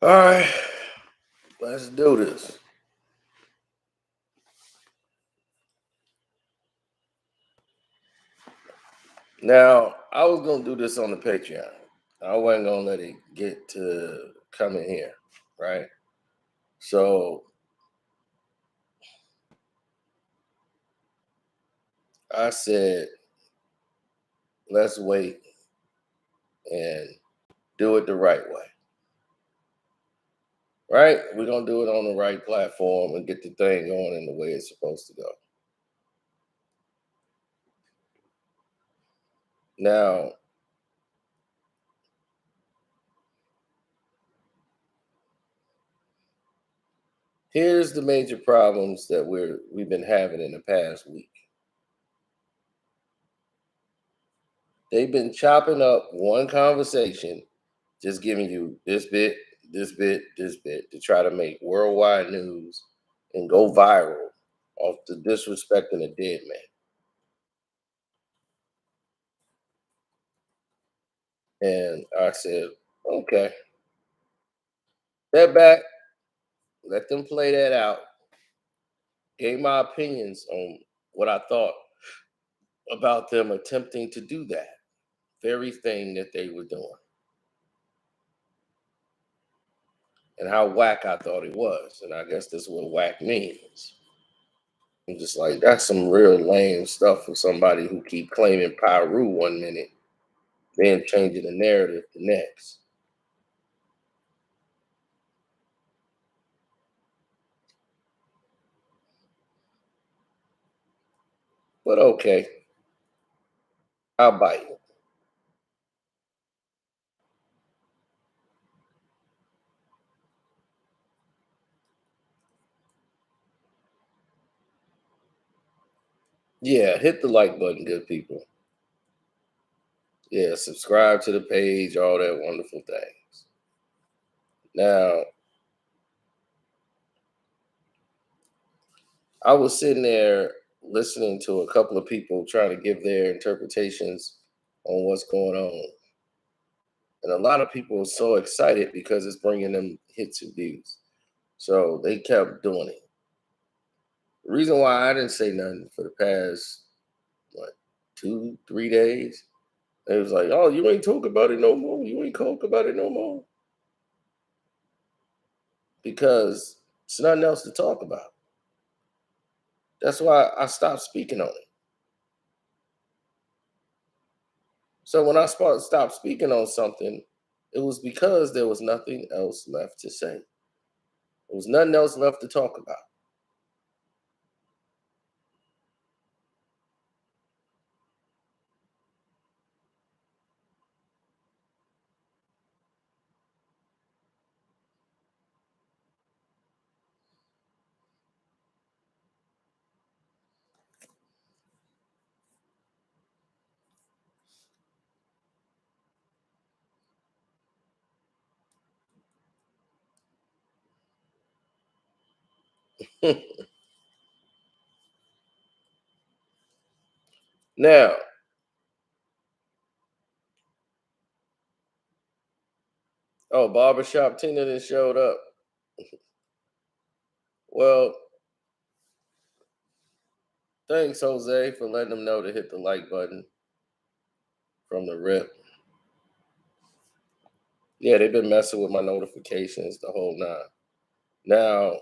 All right, let's do this. Now, I was gonna do this on the Patreon. I wasn't gonna let it get to coming here, right? So I said, let's wait and do it the right way, right? We're gonna do it on the right platform and get the thing going in the way it's supposed to go. Now, here's the major problems that we've been having in the past week. They've been chopping up one conversation, just giving you this bit, this bit, this bit to try to make worldwide news and go viral off the disrespecting a dead man. And I said, okay, step back, let them play that out. Gave my opinions on what I thought about them attempting to do that very thing that they were doing and how whack I thought it was. And I guess that's what whack means. I'm just like, that's some real lame stuff for somebody who keep claiming Pyru 1 minute, then changing the narrative the next. But okay, I'll bite it. Yeah, hit the like button, good people. Yeah, subscribe to the page, all that wonderful things. Now, I was sitting there listening to a couple of people trying to give their interpretations on what's going on. And a lot of people are so excited because it's bringing them hits and views. So they kept doing it. The reason why I didn't say nothing for the past, what, 2, 3 days, it was like, oh, you ain't talk about it no more. You ain't talk about it no more. Because it's nothing else to talk about. That's why I stopped speaking on it. So when I stopped speaking on something, it was because there was nothing else left to say. There was nothing else left to talk about. Now, oh, Barbershop Tina that showed up. Well, thanks, Jose, for letting them know to hit the like button from the rip. Yeah, they've been messing with my notifications the whole nine. Now,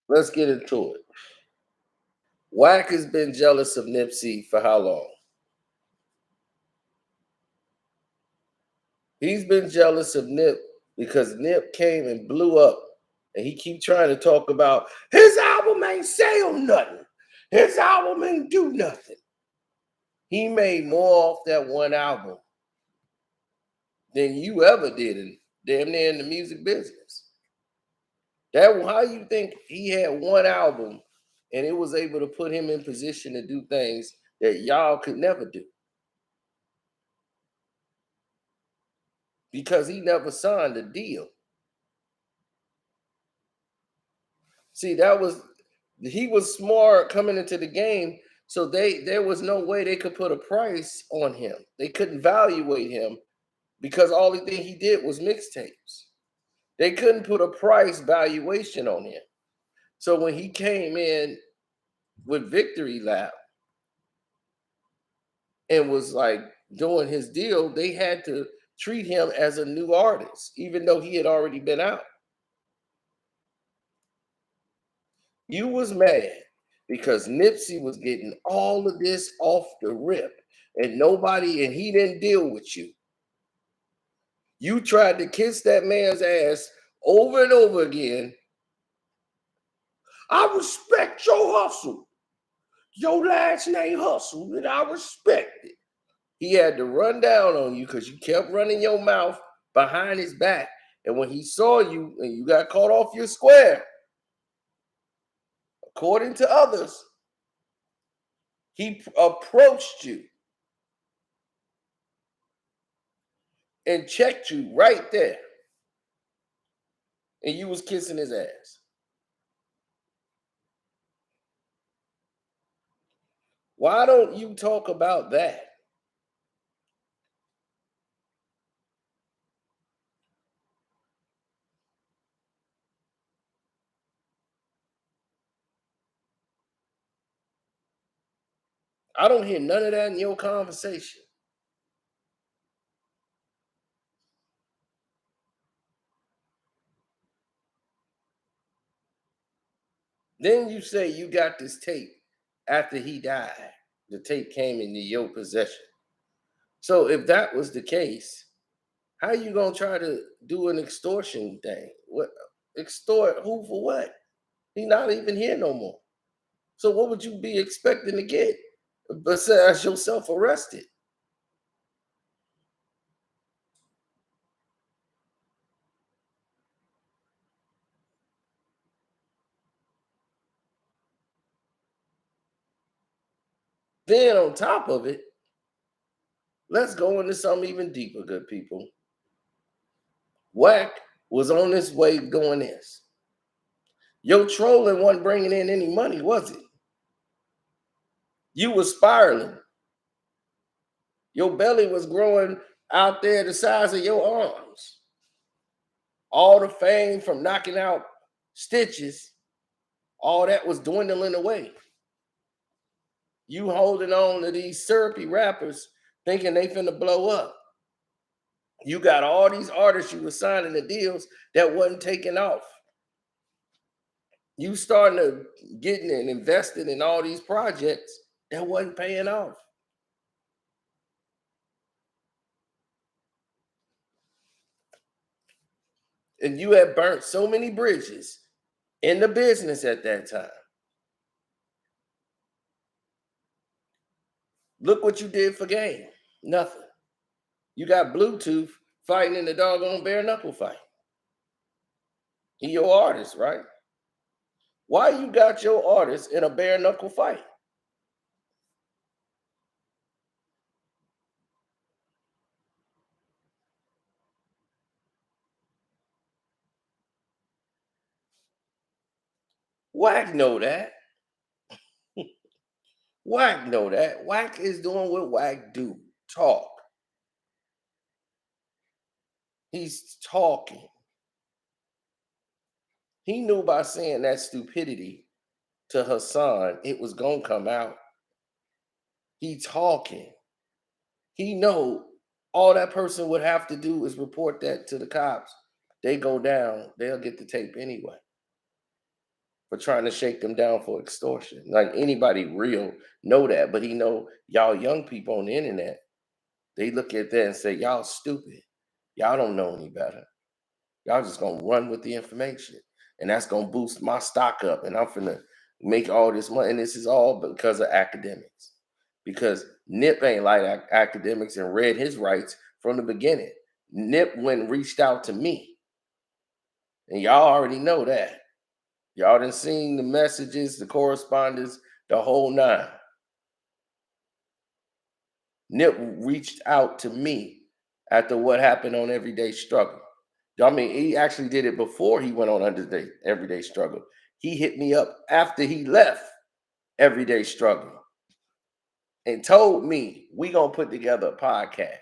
let's get into it. Wack has been jealous of Nipsey for how long? He's been jealous of Nip because Nip came and blew up, and he keep trying to talk about his album ain't sell nothing. His album ain't do nothing. He made more off that one album than you ever did in damn near in the music business. That how you think he had one album and it was able to put him in position to do things that y'all could never do because he never signed a deal. See, he was smart coming into the game, so there was no way they could put a price on him. They couldn't evaluate him because all the thing he did was mixtapes. They couldn't put a price valuation on him. So when he came in with Victory Lap and was like doing his deal, they had to treat him as a new artist, even though he had already been out. You was mad because Nipsey was getting all of this off the rip and he didn't deal with you. You tried to kiss that man's ass over and over again. I respect your hustle. Your last name Hustle, and I respect it. He had to run down on you because you kept running your mouth behind his back. And when he saw you and you got caught off your square, according to others, he approached you and checked you right there. And you was kissing his ass. Why don't you talk about that? I don't hear none of that in your conversation. Then you say you got this tape after he died. The tape came into your possession. So if that was the case, how you gonna try to do an extortion thing? What extort who for what? He's not even here no more. So what would you be expecting to get besides yourself arrested? Then on top of it, let's go into something even deeper, good people. Wack was on his way doing this. Your trolling wasn't bringing in any money, was it? You was spiraling. Your belly was growing out there the size of your arms. All the fame from knocking out stitches, all that was dwindling away. You holding on to these syrupy rappers thinking they finna blow up. You got all these artists you were signing the deals that wasn't taking off. You starting to getting and investing in all these projects that wasn't paying off. And you had burnt so many bridges in the business at that time. Look what you did for game. Nothing. You got Bluetooth fighting in the doggone bare knuckle fight. He your artist, right? Why you got your artist in a bare knuckle fight? Wack know that. Wack know that. Wack is doing what Wack do. Talk. He's talking. He knew by saying that stupidity to Hassan, it was gonna come out. He talking. He know all that person would have to do is report that to the cops. They go down, they'll get the tape anyway. For trying to shake them down for extortion. Like anybody real know that, but he know y'all young people on the internet, they look at that and say, y'all stupid. Y'all don't know any better. Y'all just gonna run with the information. And that's gonna boost my stock up. And I'm finna make all this money. And this is all because of academics. Because Nip ain't like academics and read his rights from the beginning. Nip went and reached out to me. And y'all already know that. Y'all done seen the messages, the correspondence, the whole nine. Nip reached out to me after what happened on Everyday Struggle. I mean, he actually did it before he went on Everyday Struggle. he hit me up after he left Everyday Struggle and told me we gonna put together a podcast.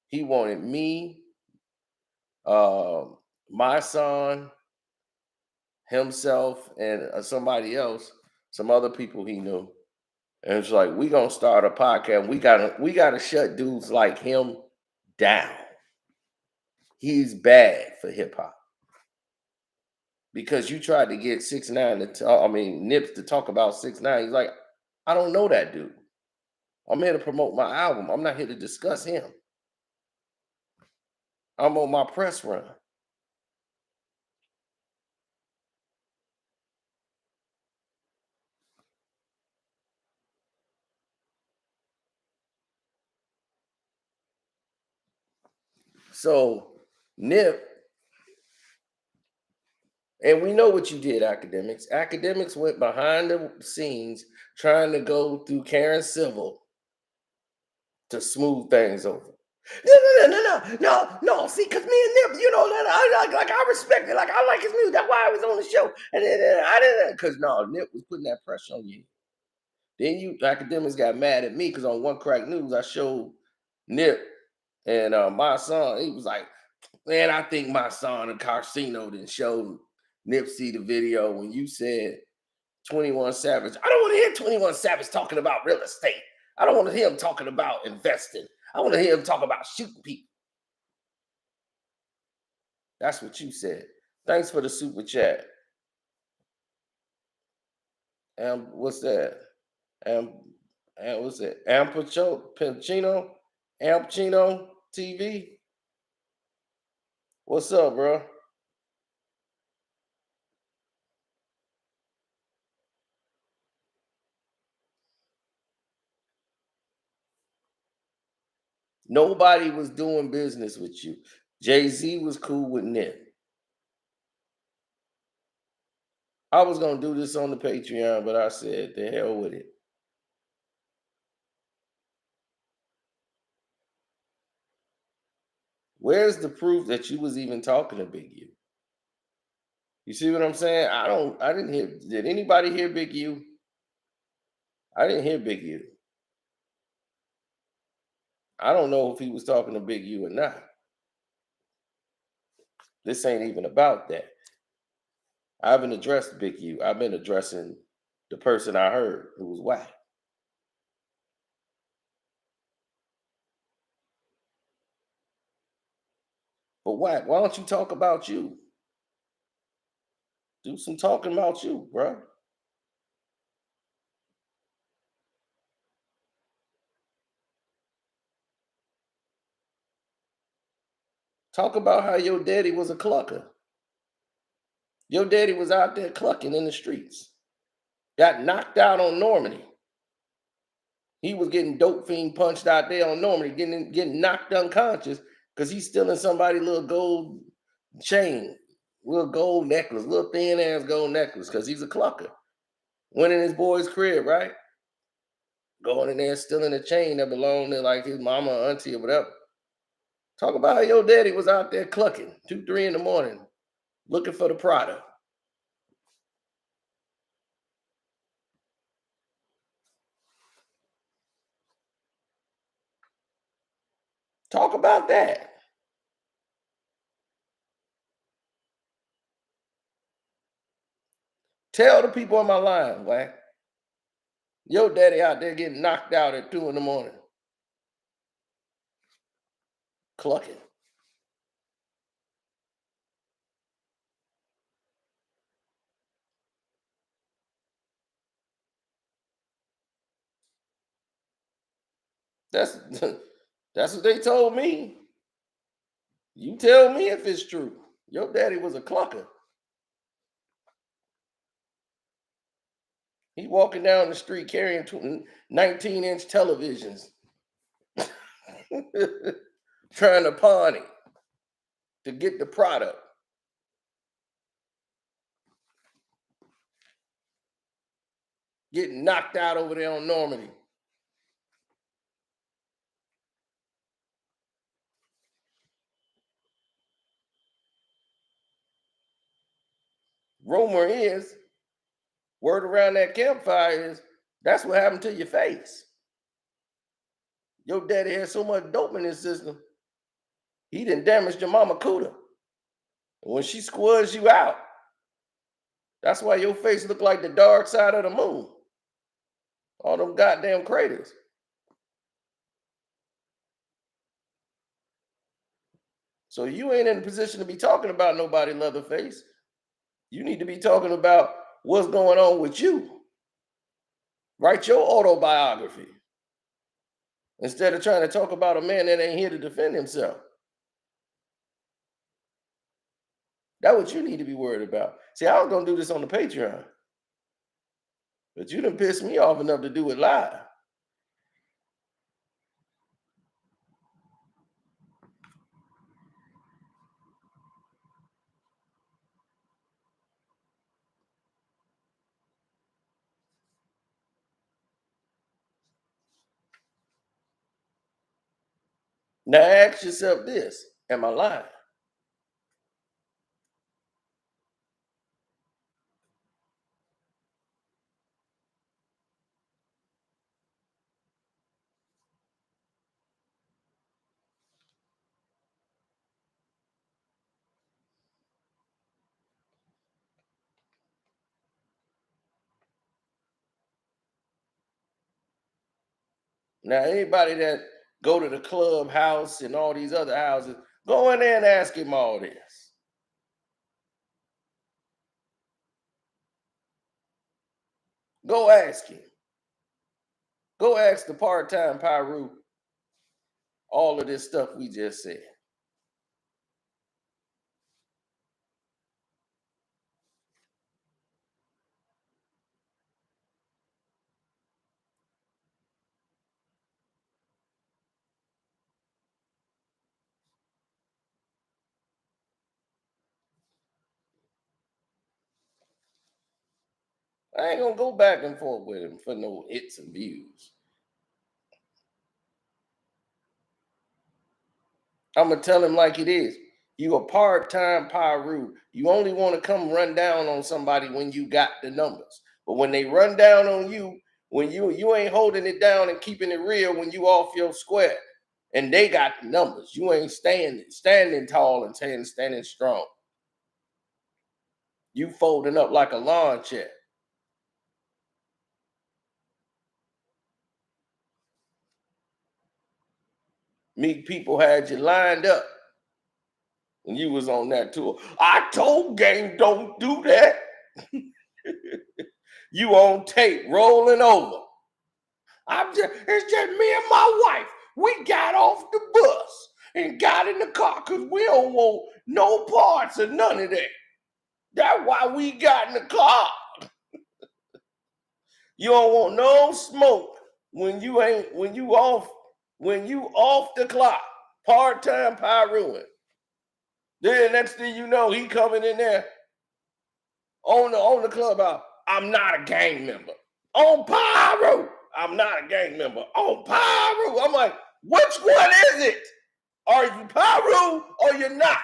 He wanted me, my son, himself, and somebody else, some other people he knew. And it's like, we gonna start a podcast. We gotta shut dudes like him down. He's bad for hip hop. Because you tried to get 6ix9ine Nips to talk about 6ix9ine. He's like, I don't know that dude. I'm here to promote my album. I'm not here to discuss him. I'm on my press run. So Nip, and we know what you did, academics. Academics went behind the scenes trying to go through Karen Civil to smooth things over. No. See, because me and Nip, I respect it. Like, I like his music. That's why I was on the show. And then I didn't, because no, Nip was putting that pressure on you. Then you academics got mad at me because on One Crack News, I showed Nip and my son. He was like, man, I think my son and Carcino didn't show Nipsey the video when you said 21 Savage. I don't want to hear 21 Savage talking about real estate. I don't want to hear him talking about investing. I want to hear him talk about shooting people. That's what you said. Thanks for the super chat. What's that? And what's it? Ampachino TV. What's up, bro? Nobody was doing business with you. Jay-Z was cool with Nip. I was gonna do this on the Patreon, but I said the hell with it. Where's the proof that you was even talking to Big U? You see what I'm saying? I didn't hear. Did anybody hear Big U? I didn't hear Big U. I don't know if he was talking to Big U or not. This ain't even about that. I haven't addressed Big U. I've been addressing the person I heard who was Wack. But Wack, why don't you talk about you? Do some talking about you, bro. Talk about how your daddy was a clucker. Your daddy was out there clucking in the streets. Got knocked out on Normandy. He was getting dope fiend punched out there on Normandy, getting knocked unconscious because he's stealing somebody's little gold chain, little gold necklace, little thin ass gold necklace, because he's a clucker. Went in his boy's crib, right? Going in there stealing a chain that belonged to like his mama or auntie or whatever. Talk about how your daddy was out there clucking 2, 3 in the morning, looking for the product. Talk about that. Tell the people on my line, Wack. Your daddy out there getting knocked out at 2 in the morning. Clucking. That's that's what they told me. You tell me if it's true. Your daddy was a clucker. He walking down the street carrying 19-inch televisions, trying to pawn it to get the product. Getting knocked out over there on Normandy. rumor is, word around that campfire is, that's what happened to your face. Your daddy had so much dope in his system, he done damaged your mama cooter. When she squares you out, that's why your face look like the dark side of the moon. All them goddamn craters. So you ain't in a position to be talking about nobody Leatherface. You need to be talking about what's going on with you. Write your autobiography instead of trying to talk about a man that ain't here to defend himself. That's what you need to be worried about. See, I was gonna do this on the Patreon, but you done pissed me off enough to do it live. Now ask yourself this: am I lying? Now, anybody that go to the clubhouse and all these other houses, go in there and ask him all this. Go ask him. Go ask the part-time Pyru all of this stuff we just said. I ain't gonna go back and forth with him for no hits and views. I'm gonna tell him like it is. You a part-time Pyru. You only want to come run down on somebody when you got the numbers. But when they run down on you, when you ain't holding it down and keeping it real when you off your square, and they got the numbers, you ain't standing tall and standing strong. You folding up like a lawn chair. Meek people had you lined up when you was on that tour. I told Game don't do that. You on tape rolling over. It's just me and my wife. We got off the bus and got in the car because we don't want no parts of none of that. That's why we got in the car. You don't want no smoke when you off the clock. Part-time Pyruin. Then next thing you know, he coming in there on the clubhouse. I'm not a gang member. On Pyro, I'm not a gang member. On Pyro, I'm like, which one is it? Are you Pyro or you're not?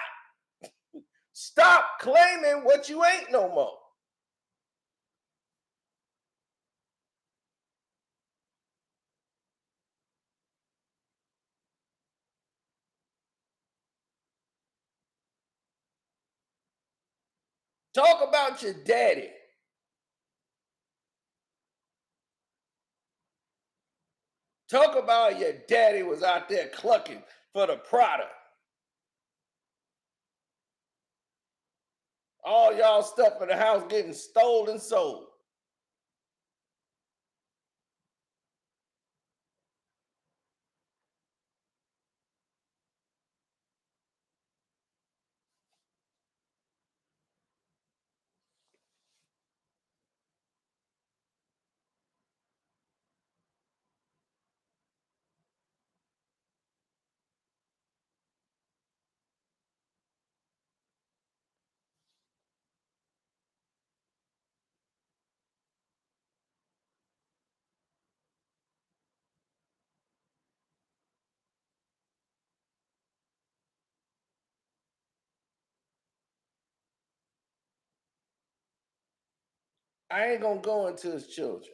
Stop claiming what you ain't no more. Talk about your daddy. Talk about your daddy was out there clucking for the product. All y'all stuff in the house getting stolen and sold. I ain't gonna go into his children.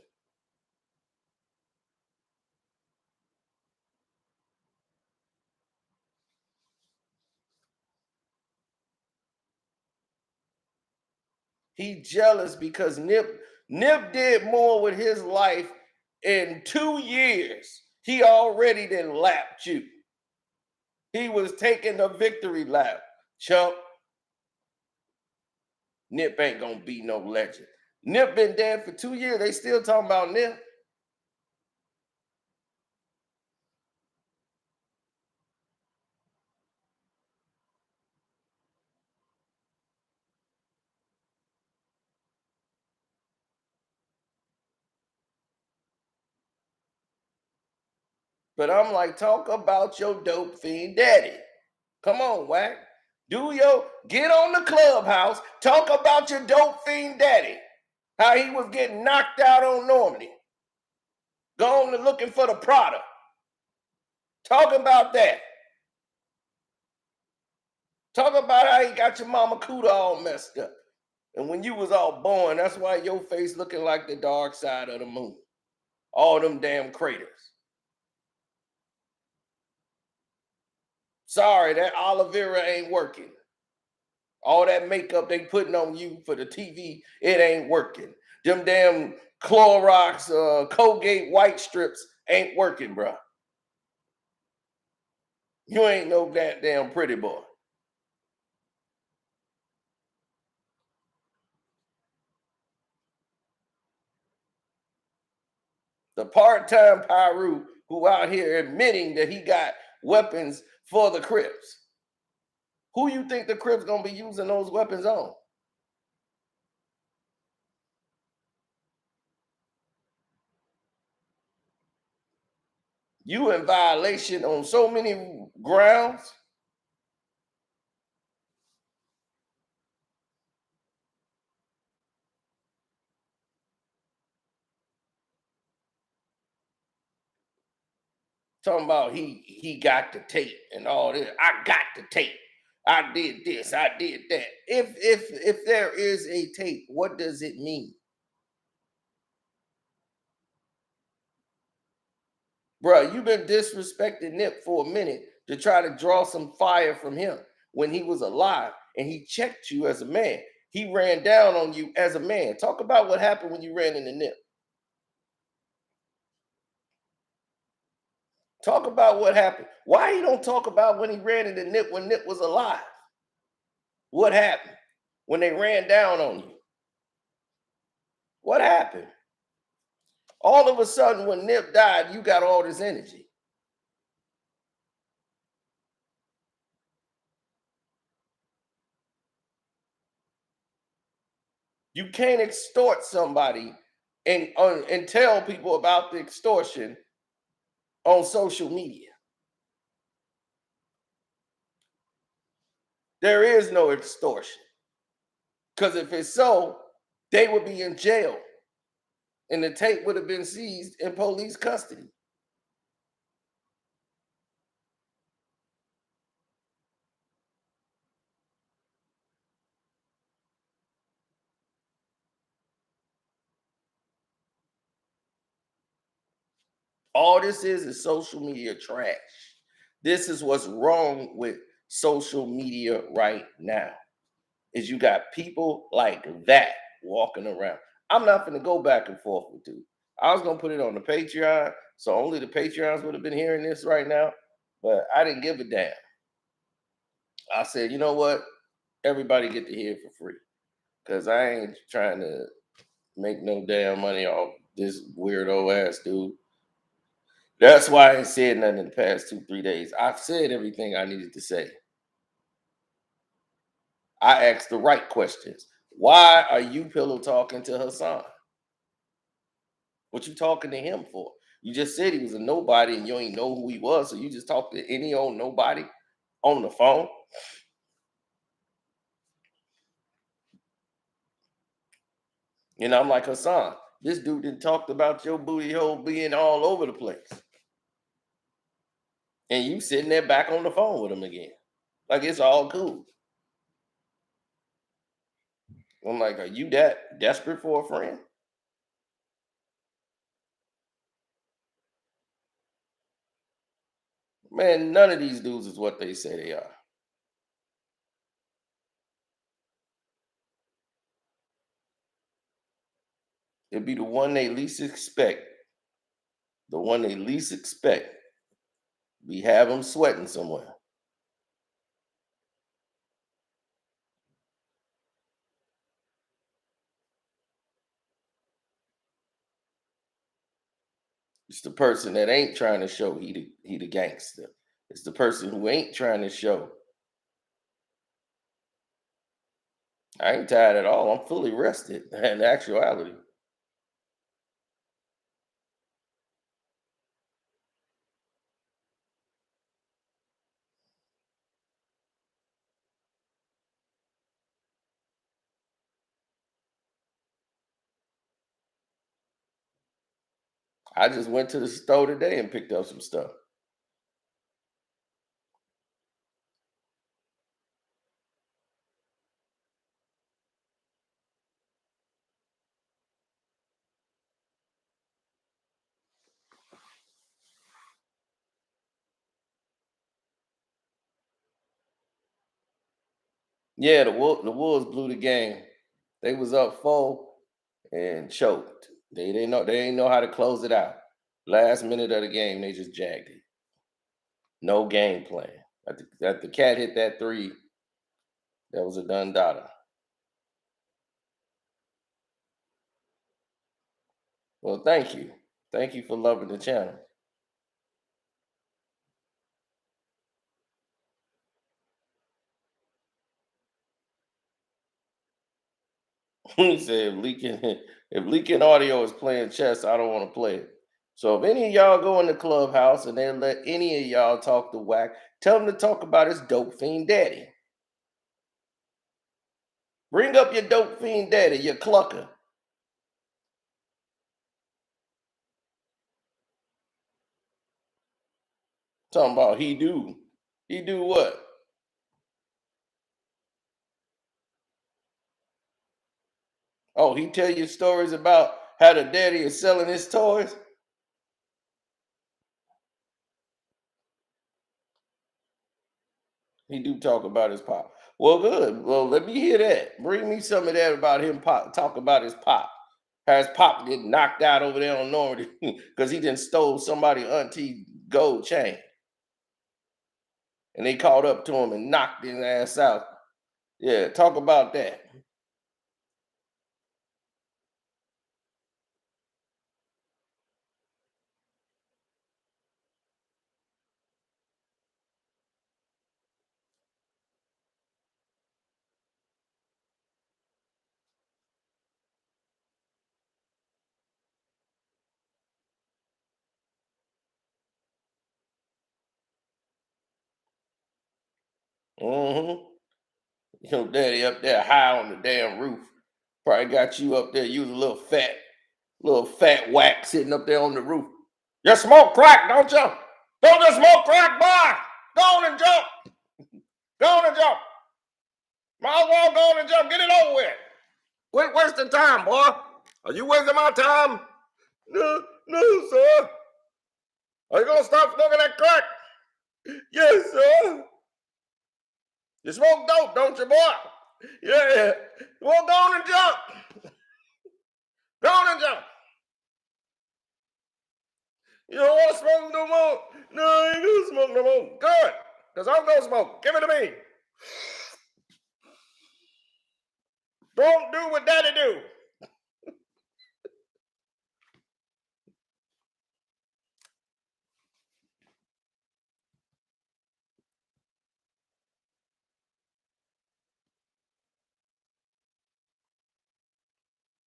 He jealous because Nip did more with his life in 2 years. He already done lapped you. He was taking a victory lap. Chump, Nip ain't gonna be no legend. Nip been dead for 2 years. They still talking about Nip. But I'm like, talk about your dope fiend daddy. Come on, Wack. Get on the clubhouse. Talk about your dope fiend daddy. How he was getting knocked out on Normandy. Going to looking for the product. Talk about that. Talk about how he got your mama Cuda all messed up. And when you was all born, that's why your face looking like the dark side of the moon. All them damn craters. Sorry, that aloe vera ain't working. All that makeup they putting on you for the TV, it ain't working. Them damn Clorox, Colgate white strips ain't working, bro. You ain't no goddamn pretty boy. The part-time Pyru who out here admitting that he got weapons for the Crips. Who you think the Crips gonna be using those weapons on? You in violation on so many grounds. Talking about he got the tape and all this. I got the tape. I did this. I did that. If there is a tape, what does it mean, bro? You've been disrespecting Nip for a minute to try to draw some fire from him when he was alive and he checked you as a man. He ran down on you as a man. Talk about what happened when you ran into Nip. Talk about what happened. Why he don't talk about when he ran into Nip when Nip was alive? What happened when they ran down on you? What happened? All of a sudden, when Nip died, you got all this energy. You can't extort somebody and tell people about the extortion on social media. There is no extortion. Because if it's so, they would be in jail and the tape would have been seized in police custody. All this is social media trash. This is what's wrong with social media right now. Is you got people like that walking around. I'm not going to go back and forth with you. I was going to put it on the Patreon, so only the Patreons would have been hearing this right now, but I didn't give a damn. I said, you know what? Everybody get to hear it for free because I ain't trying to make no damn money off this weirdo ass dude. That's why I ain't said nothing in the past 2, 3 days. I've said everything I needed to say. I asked the right questions. Why are you pillow talking to Hassan? What you talking to him for? You just said he was a nobody and you ain't know who he was, so you just talk to any old nobody on the phone. And I'm like, Hassan, this dude didn't talked about your booty hole being all over the place. And you sitting there back on the phone with him again. Like it's all cool. I'm like, are you that desperate for a friend? Man, none of these dudes is what they say they are. It'd be the one they least expect. The one they least expect. We have them sweating somewhere. It's the person that ain't trying to show he the gangster. It's the person who ain't trying to show. I ain't tired at all. I'm fully rested in actuality. I just went to the store today and picked up some stuff. Yeah, the Wolves blew the game. They was up 4 and choked. They didn't know how to close it out. Last minute of the game, they just jagged it. No game plan. At the cat hit that three, that was a done data. Well, thank you. Thank you for loving the channel. He said if leaking audio is playing chess, I don't want to play it. So if any of y'all go in the clubhouse and they let any of y'all talk to Wack, tell them to talk about his dope fiend daddy. Bring up your dope fiend daddy, your clucker. Talking about he do. He do what? Oh, he tell you stories about how the daddy is selling his toys? He do talk about his pop. Well, good. Well, let me hear that. Bring me some of that about him pop. Talk about his pop. How his pop get knocked out over there on Normandy because he didn't stole somebody auntie gold chain. And they caught up to him and knocked his ass out. Yeah, talk about that. Mm-hmm. Your daddy up there high on the damn roof. Probably got you up there. You was a little fat whack sitting up there on the roof. You smoke crack, don't you? Don't you smoke crack, boy? Go on and jump. Go on and jump. Might as well go on and jump. Get it over with. Quit wasting time, boy. Are you wasting my time? No, no, sir. Are you gonna stop smoking that crack? Yes, sir. You smoke dope, don't you, boy? Yeah. Well, go on and jump. Go on and jump. You don't want to smoke no more? No, I ain't gonna smoke no more. Good. Because I'm gonna smoke. Give it to me. Don't do what daddy do.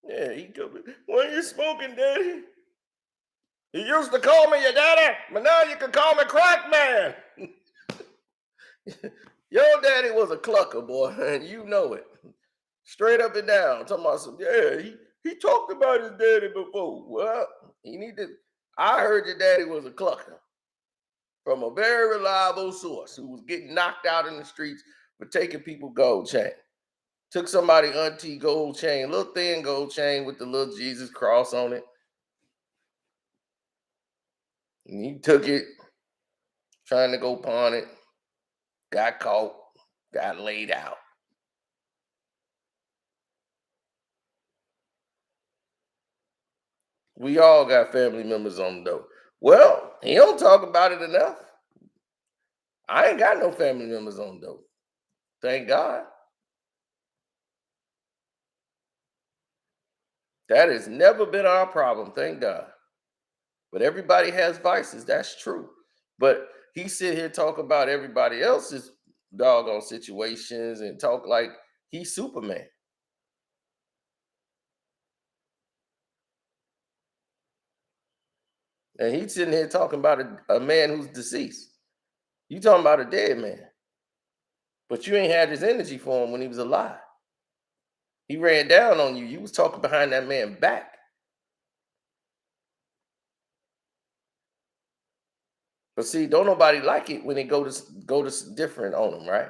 Yeah, he could be. Why you smoking, daddy? You used to call me your daddy, but now you can call me crack man. Your daddy was a clucker, boy, and you know it. Straight up and down. Talking about some, yeah, he talked about his daddy before. Well, he need to. I heard your daddy was a clucker from a very reliable source who was getting knocked out in the streets for taking people gold chain. Took somebody auntie gold chain, little thin gold chain with the little Jesus cross on it. And he took it, trying to go pawn it, got caught, got laid out. We all got family members on the dope. Well, he don't talk about it enough. I ain't got no family members on dope. Thank God. That has never been our problem, thank God. But everybody has vices, that's true. But he sit here talk about everybody else's doggone situations and talk like he's Superman. And he's sitting here talking about a man who's deceased. You talking about a dead man. But you ain't had his energy for him when he was alive. He ran down on you. You was talking behind that man back. But see, don't nobody like it when they go to different on them, right?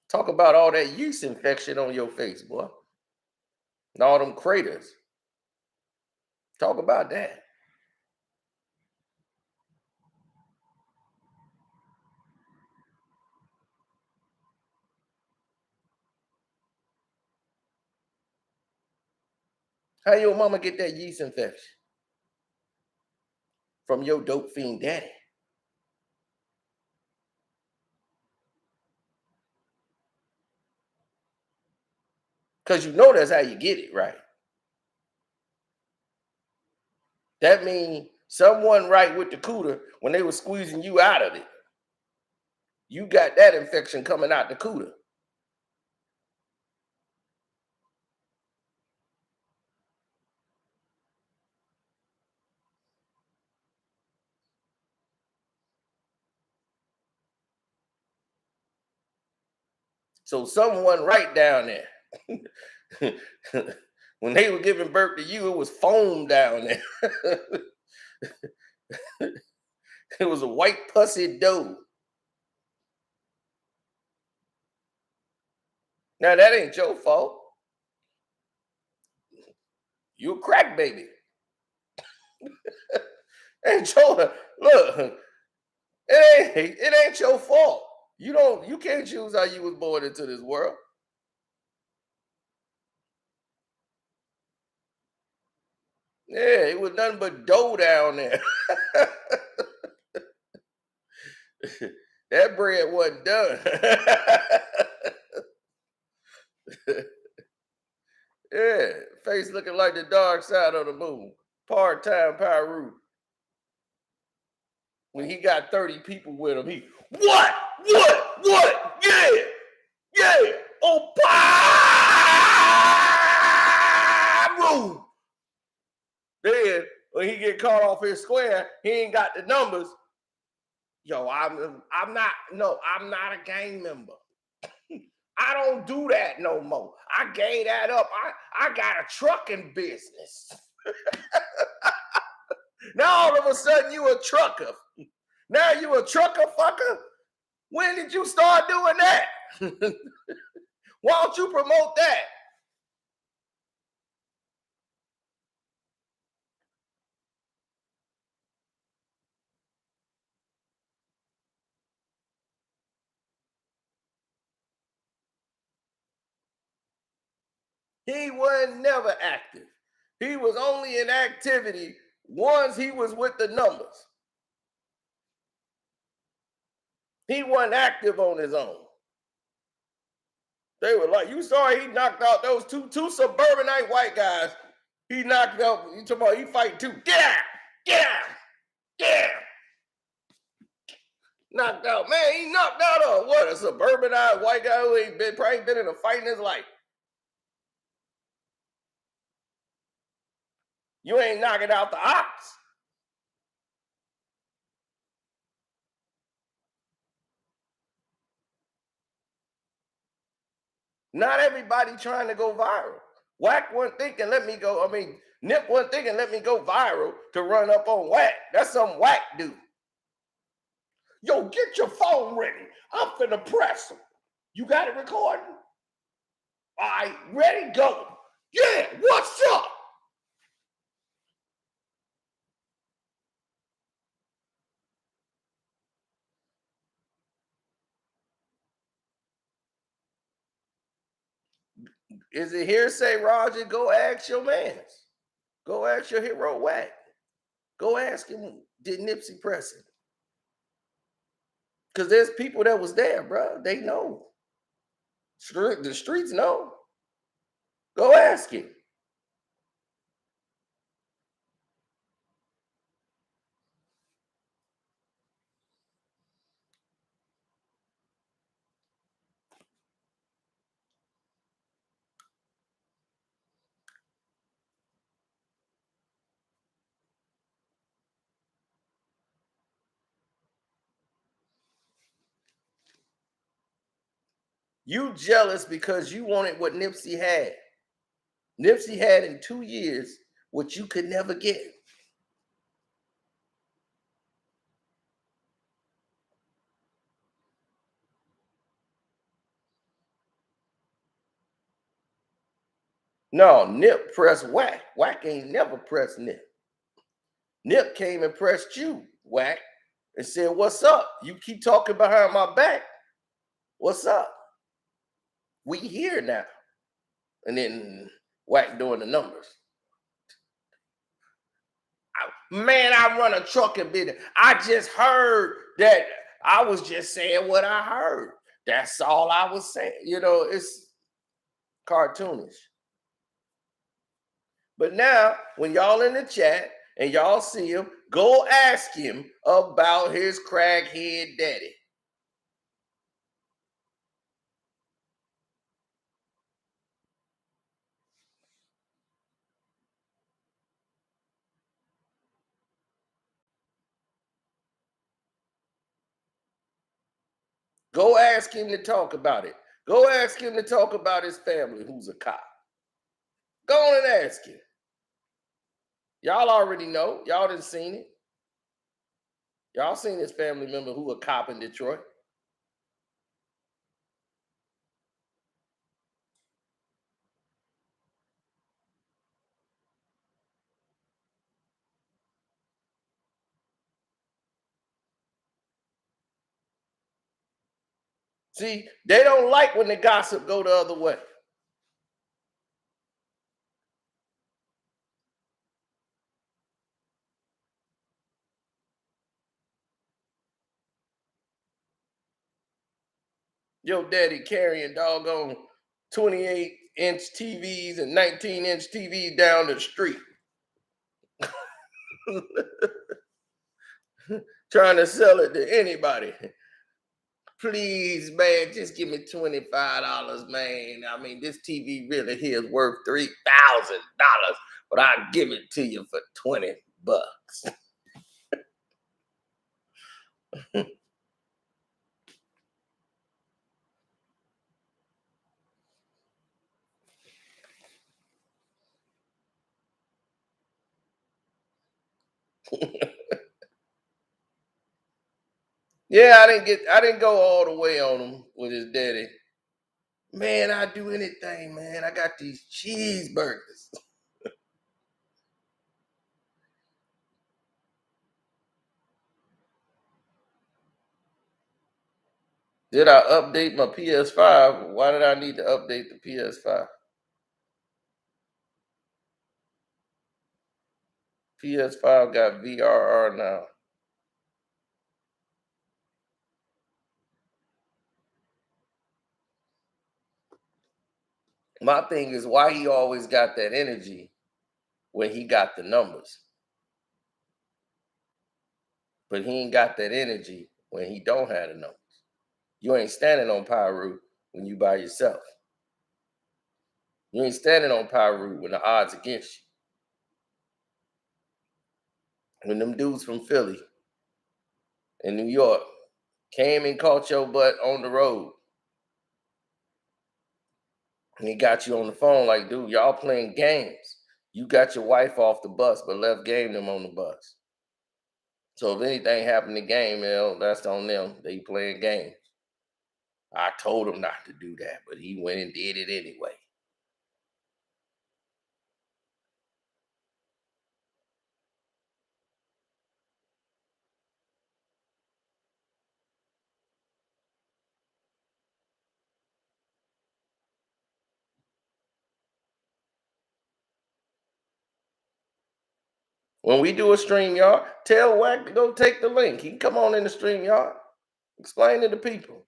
Talk about all that yeast infection on your face, boy. And all them craters. Talk about that. How your mama get that yeast infection? From your dope fiend daddy. Because you know that's how you get it, right? That means someone right with the cooter, when they were squeezing you out of it, you got that infection coming out the cooter. So someone right down there. When they were giving birth to you, it was foam down there. It was a white pussy dough. Now that ain't your fault. You a crack baby. Ain't your look. It ain't your fault. You can't choose how you was born into this world. Yeah, it was nothing but dough down there. That bread wasn't done. Yeah, face looking like the dark side of the moon. Part-time Pyru. When he got 30 people with him, he what? Yeah, yeah, oh Pyru. Then when he get caught off his square, he ain't got the numbers. Yo, I'm not a gang member. I don't do that no more. I gave that up. I got a trucking business. Now all of a sudden you a trucker. Now you a trucker fucker? When did you start doing that? Why don't you promote that? He wasn't never active. He was only in activity once he was with the numbers. He wasn't active on his own. They were like, you saw he knocked out those two suburbanite white guys. He knocked out, you talking about he fight too. Yeah. Knocked out. Man, he knocked out a suburbanite white guy who probably been in a fight in his life. You ain't knocking out the ops. Not everybody trying to go viral. Wack wasn't thinking, let me go. Nip wasn't thinking, let me go viral to run up on Wack. That's some Wack dude. Yo, get your phone ready. I'm finna press them. You got it recording? All right, ready, go. Yeah, what's up? Is it hearsay, Roger? Go ask your mans. Go ask your hero Wack. Go ask him, did Nipsey press it? Because there's people that was there, bro. They know. The streets know. Go ask him. You jealous because you wanted what Nipsey had. Nipsey had in 2 years what you could never get. No, Nip pressed Wack. Wack ain't never pressed Nip. Nip came and pressed you, Wack, and said, "What's up? You keep talking behind my back. What's up? We here now." And then Wack doing the numbers. Man, I run a trucking business. I just heard that. I was just saying what I heard. That's all I was saying. You know, it's cartoonish. But now, when y'all in the chat and y'all see him, go ask him about his crackhead daddy. Go ask him to talk about it. Go ask him to talk about his family who's a cop. Go on and ask him. Y'all already know. Y'all done seen it. Y'all seen his family member who a cop in Detroit. See, they don't like when the gossip go the other way. Your daddy carrying doggone 28-inch TVs and 19-inch TVs down the street. Trying to sell it to anybody. Please, man, just give me $25, man. I mean, this TV really here is worth $3,000, but I'll give it to you for $20. Yeah, I didn't go all the way on him with his daddy. Man, I do anything, man. I got these cheeseburgers. Did I update my PS5? Why did I need to update the PS5? PS5 got VRR now. My thing is why he always got that energy when he got the numbers. But he ain't got that energy when he don't have the numbers. You ain't standing on Pyru when you by yourself. You ain't standing on Pyru when the odds against you. When them dudes from Philly and New York came and caught your butt on the road, and he got you on the phone like, dude, y'all playing games. You got your wife off the bus, but left game them on the bus. So if anything happened in the game, that's on them. They playing games. I told him not to do that, but he went and did it anyway. When we do a stream yard, tell Wack to go take the link. He can come on in the stream yard. Explain to the people.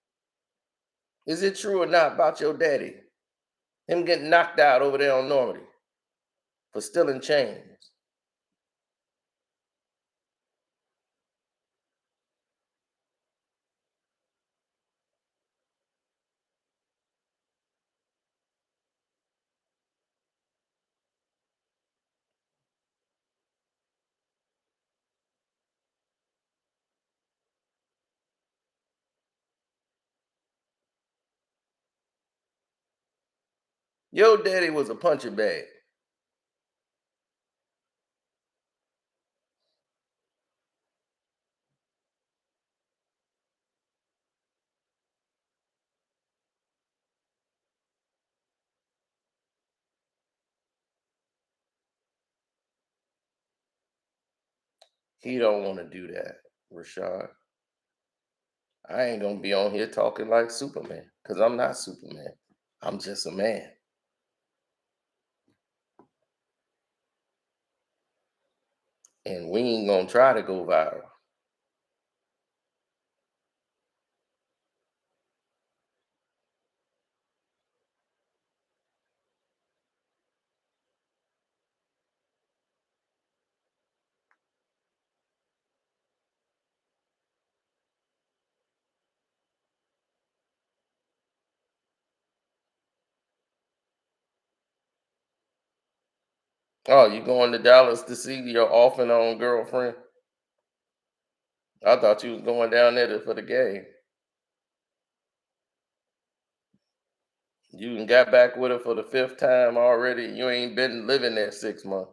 Is it true or not about your daddy? Him getting knocked out over there on Normandy for stealing chains. Your daddy was a punching bag. He don't want to do that, Rashad. I ain't gonna be on here talking like Superman, because I'm not Superman. I'm just a man. And we ain't gonna try to go viral. Oh, you going to Dallas to see your off and on girlfriend? I thought you was going down there for the game. You done got back with her for the fifth time already. You ain't been living there 6 months.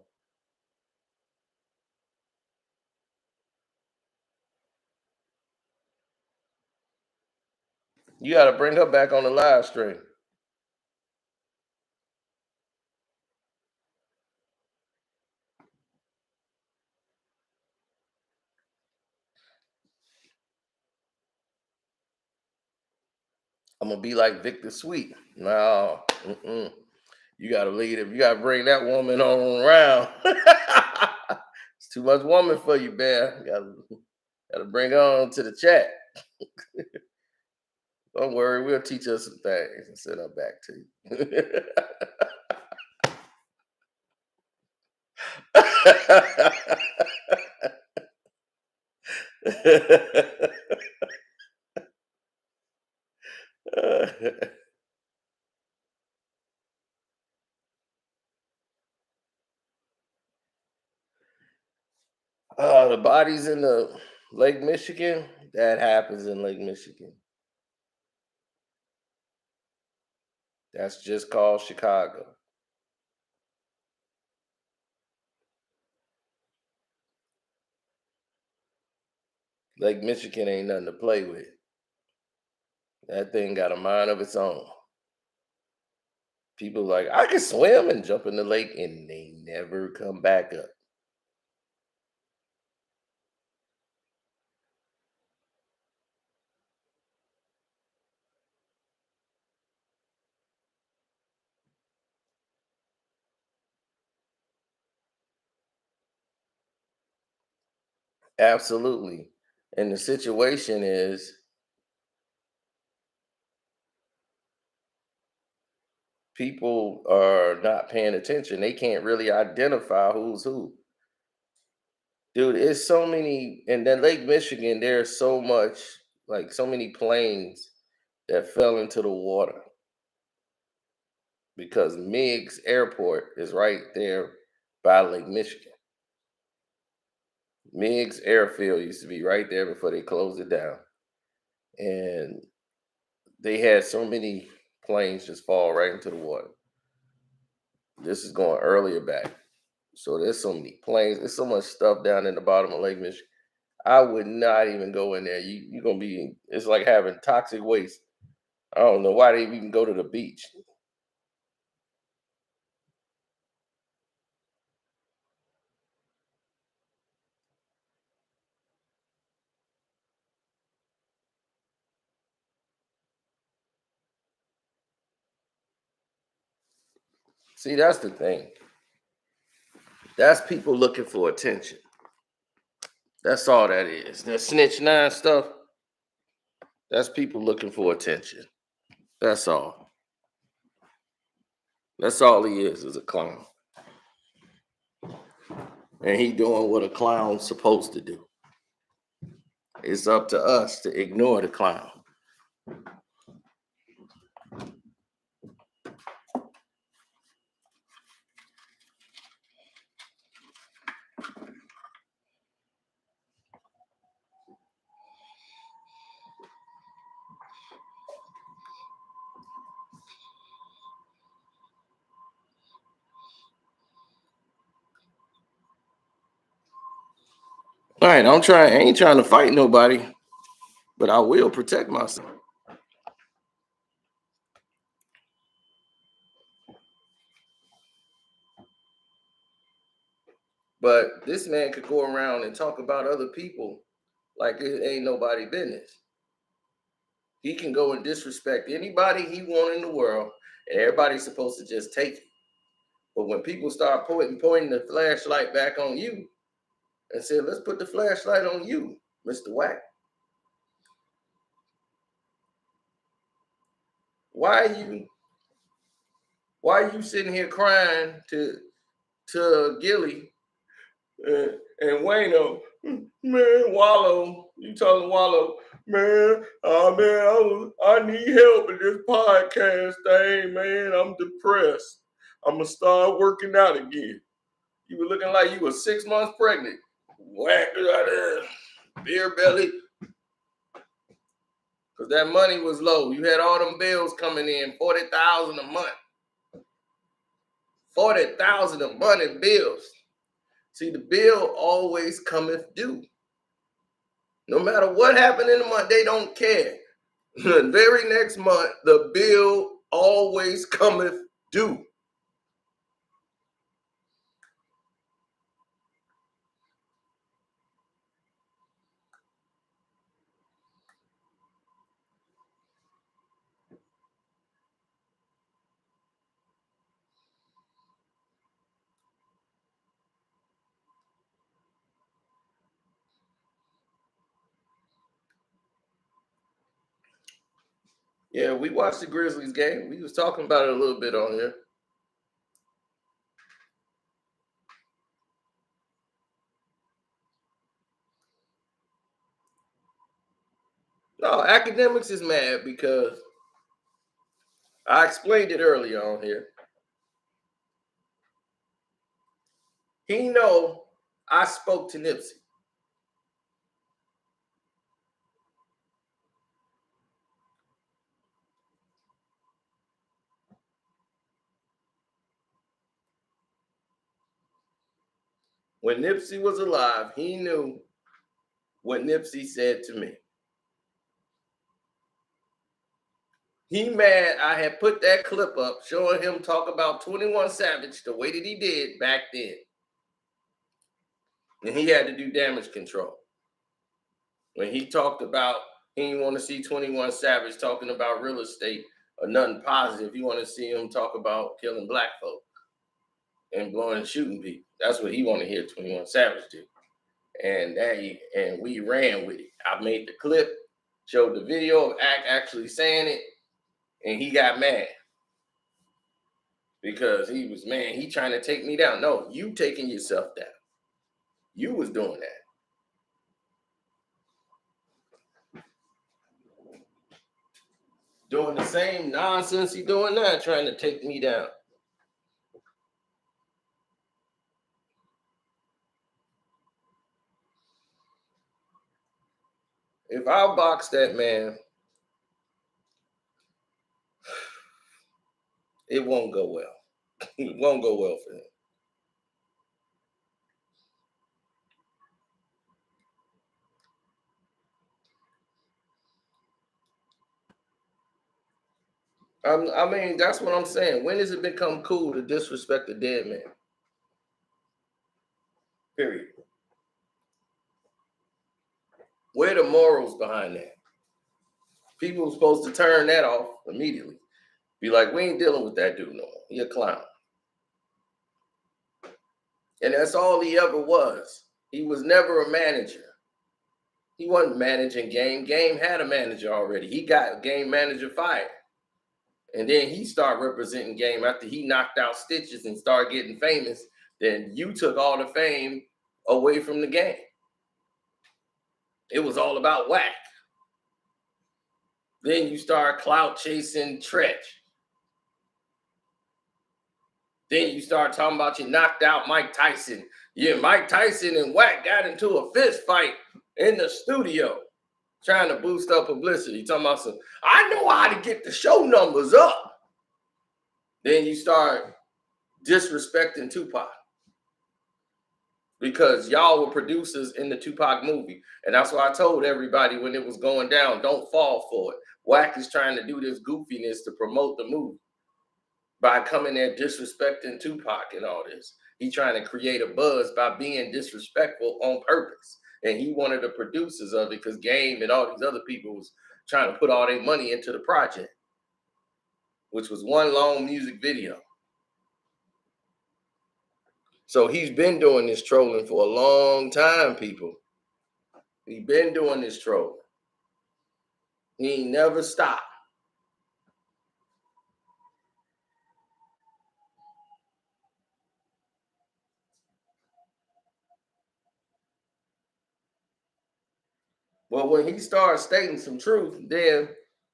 You got to bring her back on the live stream. I'm gonna be like Victor Sweet. No, you gotta leave it. You gotta bring that woman on around. It's too much woman for you, man. Gotta bring her on to the chat. Don't worry, we'll teach her some things and send her back to you. The bodies in the Lake Michigan, that happens in Lake Michigan. That's just called Chicago. Lake Michigan ain't nothing to play with. That thing got a mind of its own. People like, I can swim and jump in the lake, and they never come back up. Absolutely. And the situation is people are not paying attention. They can't really identify who's who. Dude, it's so many, and then Lake Michigan, there's so much, like so many planes that fell into the water because Meigs Airport is right there by Lake Michigan. Meigs Airfield used to be right there before they closed it down. And they had so many planes just fall right into the water. This is going earlier back. So there's so many planes. There's so much stuff down in the bottom of Lake Michigan. I would not even go in there. You're gonna be. It's like having toxic waste. I don't know why they even go to the beach. See, that's the thing. That's people looking for attention. That's all that is. That snitch nine stuff. That's people looking for attention. That's all. That's all he is a clown. And he doing what a clown's supposed to do. It's up to us to ignore the clown. All right, I ain't trying to fight nobody, but I will protect myself. But this man could go around and talk about other people like it ain't nobody business. He can go and disrespect anybody he want in the world, and everybody's supposed to just take it. But when people start pointing the flashlight back on you and say, let's put the flashlight on you, Mr. Wack. Why are you sitting here crying to Gilly and Wayno? Man, Wallow, you telling Wallow, man, I need help in this podcast thing, man. I'm depressed. I'm gonna start working out again. You were looking like you were 6 months pregnant. Whack out there, beer belly. Cause that money was low. You had all them bills coming in, 40,000 a month. 40,000 a month in bills. See, the bill always cometh due. No matter what happened in the month, they don't care. The very next month, the bill always cometh due. Yeah, we watched the Grizzlies game. We was talking about it a little bit on here. No, academics is mad because I explained it earlier on here. He know I spoke to Nipsey. When Nipsey was alive, he knew what Nipsey said to me. He mad I had put that clip up showing him talk about 21 Savage the way that he did back then. And he had to do damage control. When he talked about he didn't want to see 21 Savage talking about real estate or nothing positive. He want to see him talk about killing black folk and blowing and shooting people. That's what he want to hear 21 Savage do. And we ran with it. I made the clip, showed the video of Act actually saying it, and he got mad. Because he was, man, he trying to take me down. No, you taking yourself down. You was doing that. Doing the same nonsense he doing now, trying to take me down. If I box that man, it won't go well. It won't go well for him. I mean, that's what I'm saying. When does it become cool to disrespect a dead man? Period. Where are the morals behind that? People are supposed to turn that off immediately. Be like, we ain't dealing with that dude no more. He a clown. And that's all he ever was. He was never a manager. He wasn't managing Game. Game had a manager already. He got Game manager fired. And then he started representing Game after he knocked out Stitches and started getting famous. Then you took all the fame away from the Game. It was all about Wack. Then you start clout chasing Tretch. Then you start talking about you knocked out Mike Tyson. Yeah, Mike Tyson and Wack got into a fist fight in the studio trying to boost up publicity. Talking about some, I know how to get the show numbers up. Then you start disrespecting Tupac because y'all were producers in the Tupac movie. And that's why I told everybody when it was going down, don't fall for it. Wack is trying to do this goofiness to promote the movie by coming there disrespecting Tupac and all this. He trying to create a buzz by being disrespectful on purpose. And he wanted the producers of it because Game and all these other people was trying to put all their money into the project, which was one long music video. So he's been doing this trolling for a long time, people. He's been doing this trolling. He ain't never stopped. Well, when he starts stating some truth, then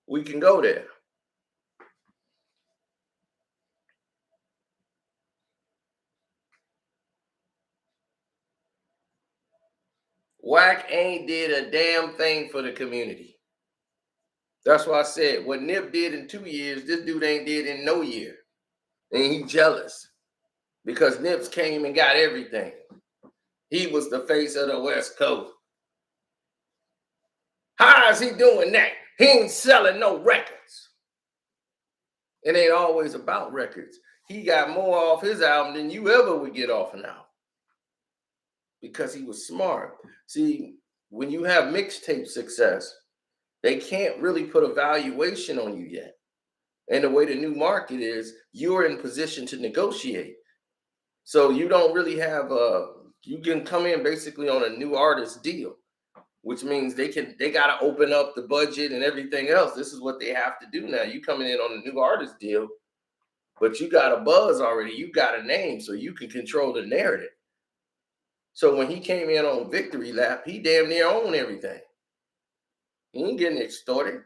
we can go there. Wack ain't did a damn thing for the community. That's why I said what Nip did in 2 years, this dude ain't did in no year. And he jealous because Nips came and got everything. He was the face of the West Coast. How is he doing that? He ain't selling no records. It ain't always about records. He got more off his album than you ever would get off an album because he was smart. See, when you have mixtape success, they can't really put a valuation on you yet. And the way the new market is, you're in position to negotiate. So you don't really have you can come in basically on a new artist deal, which means they got to open up the budget and everything else. This is what they have to do now. You coming in on a new artist deal, but you got a buzz already. You got a name, so you can control the narrative. So when he came in on Victory Lap, he damn near owned everything. He ain't getting extorted.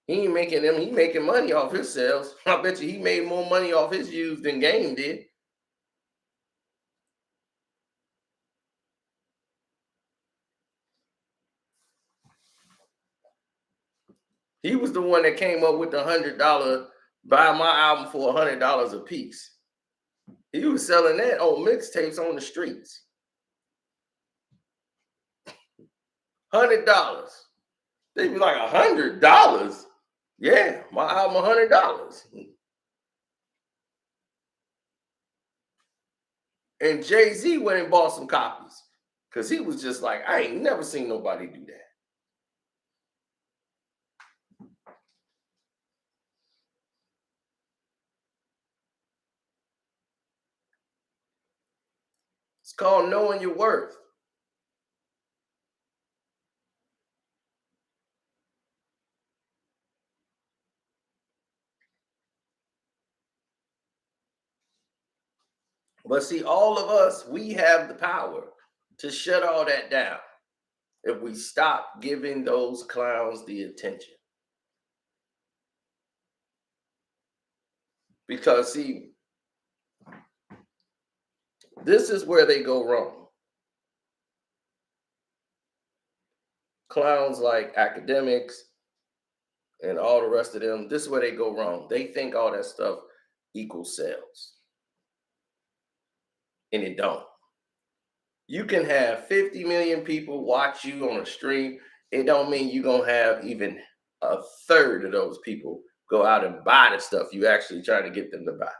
He ain't making them. He making money off his sales. I bet you he made more money off his views than Game did. He was the one that came up with the $100 buy my album for $100 a piece. He was selling that on mixtapes on the streets. $100. They be like $100. Yeah, my album $100. And Jay-Z went and bought some copies because he was just like, I ain't never seen nobody do that. It's called knowing your worth. But see, all of us, we have the power to shut all that down if we stop giving those clowns the attention. Because, see, this is where they go wrong. Clowns like academics and all the rest of them, this is where they go wrong. They think all that stuff equals sales. And it don't. You can have 50 million people watch you on a stream. It don't mean you're going to have even a third of those people go out and buy the stuff you actually trying to get them to buy.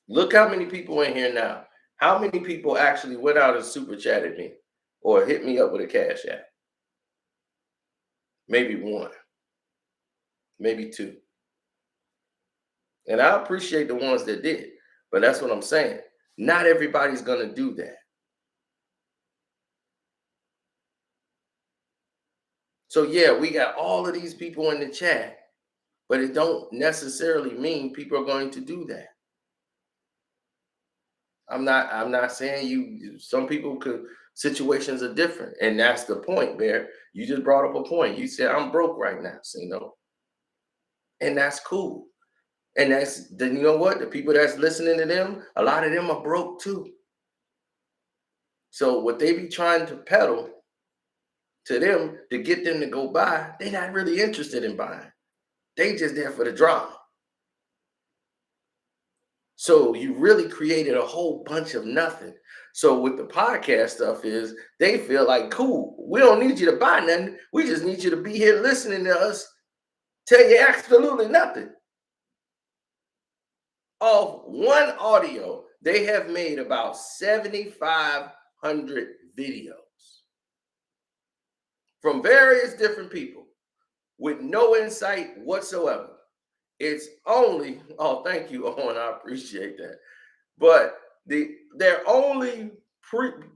Look how many people in here now. How many people actually went out and super chatted me or hit me up with a cash app? Maybe one, maybe two. And I appreciate the ones that did, but that's what I'm saying. Not everybody's going to do that. So yeah, we got all of these people in the chat, but it don't necessarily mean people are going to do that. I'm not saying you, some people could, situations are different. And that's the point, Bear. You just brought up a point. You said, I'm broke right now, and that's cool. And that's, then you know what? The people that's listening to them, a lot of them are broke too. So what they be trying to peddle to them to get them to go buy, they're not really interested in buying. They just there for the drama. So you really created a whole bunch of nothing. So with the podcast stuff is they feel like, cool, we don't need you to buy nothing. We just need you to be here listening to us tell you absolutely nothing. Of one audio, they have made about 7,500 videos from various different people with no insight whatsoever. It's only, oh, thank you, Owen, I appreciate that. But the only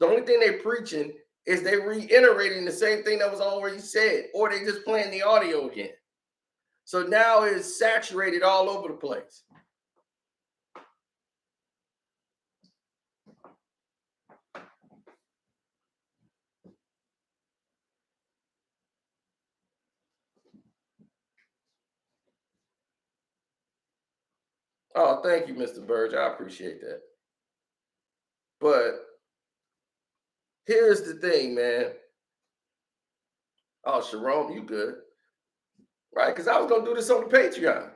thing they're preaching is they reiterating the same thing that was already said, or they just playing the audio again. So now it's saturated all over the place. Oh, thank you, Mr. Burge. I appreciate that. But here's the thing, man. Oh, Sharon, you good. Right? Because I was going to do this on the Patreon.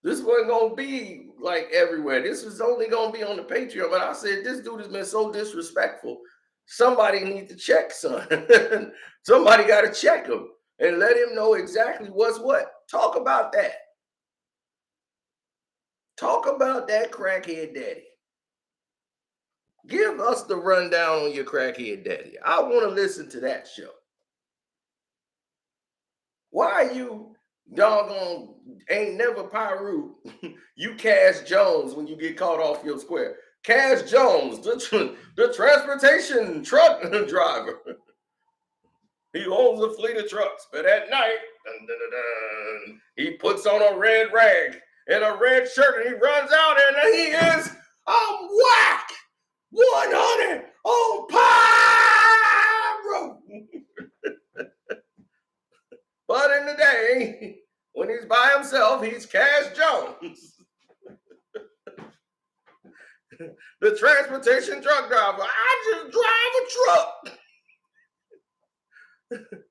This wasn't going to be like everywhere. This was only going to be on the Patreon. But I said, this dude has been so disrespectful. Somebody needs to check, son. Somebody got to check him and let him know exactly what's what. Talk about that. Talk about that crackhead daddy. Give us the rundown on your crackhead daddy. I want to listen to that show. Why you doggone ain't never Pyru? You Cash Jones when you get caught off your square. Cash Jones, the transportation truck driver. He owns a fleet of trucks, but at night, he puts on a red rag and a red shirt and he runs out and he is Wack 100 on Pyro. But in the day, when he's by himself, he's Cash Jones. The transportation truck driver. I just drive a truck.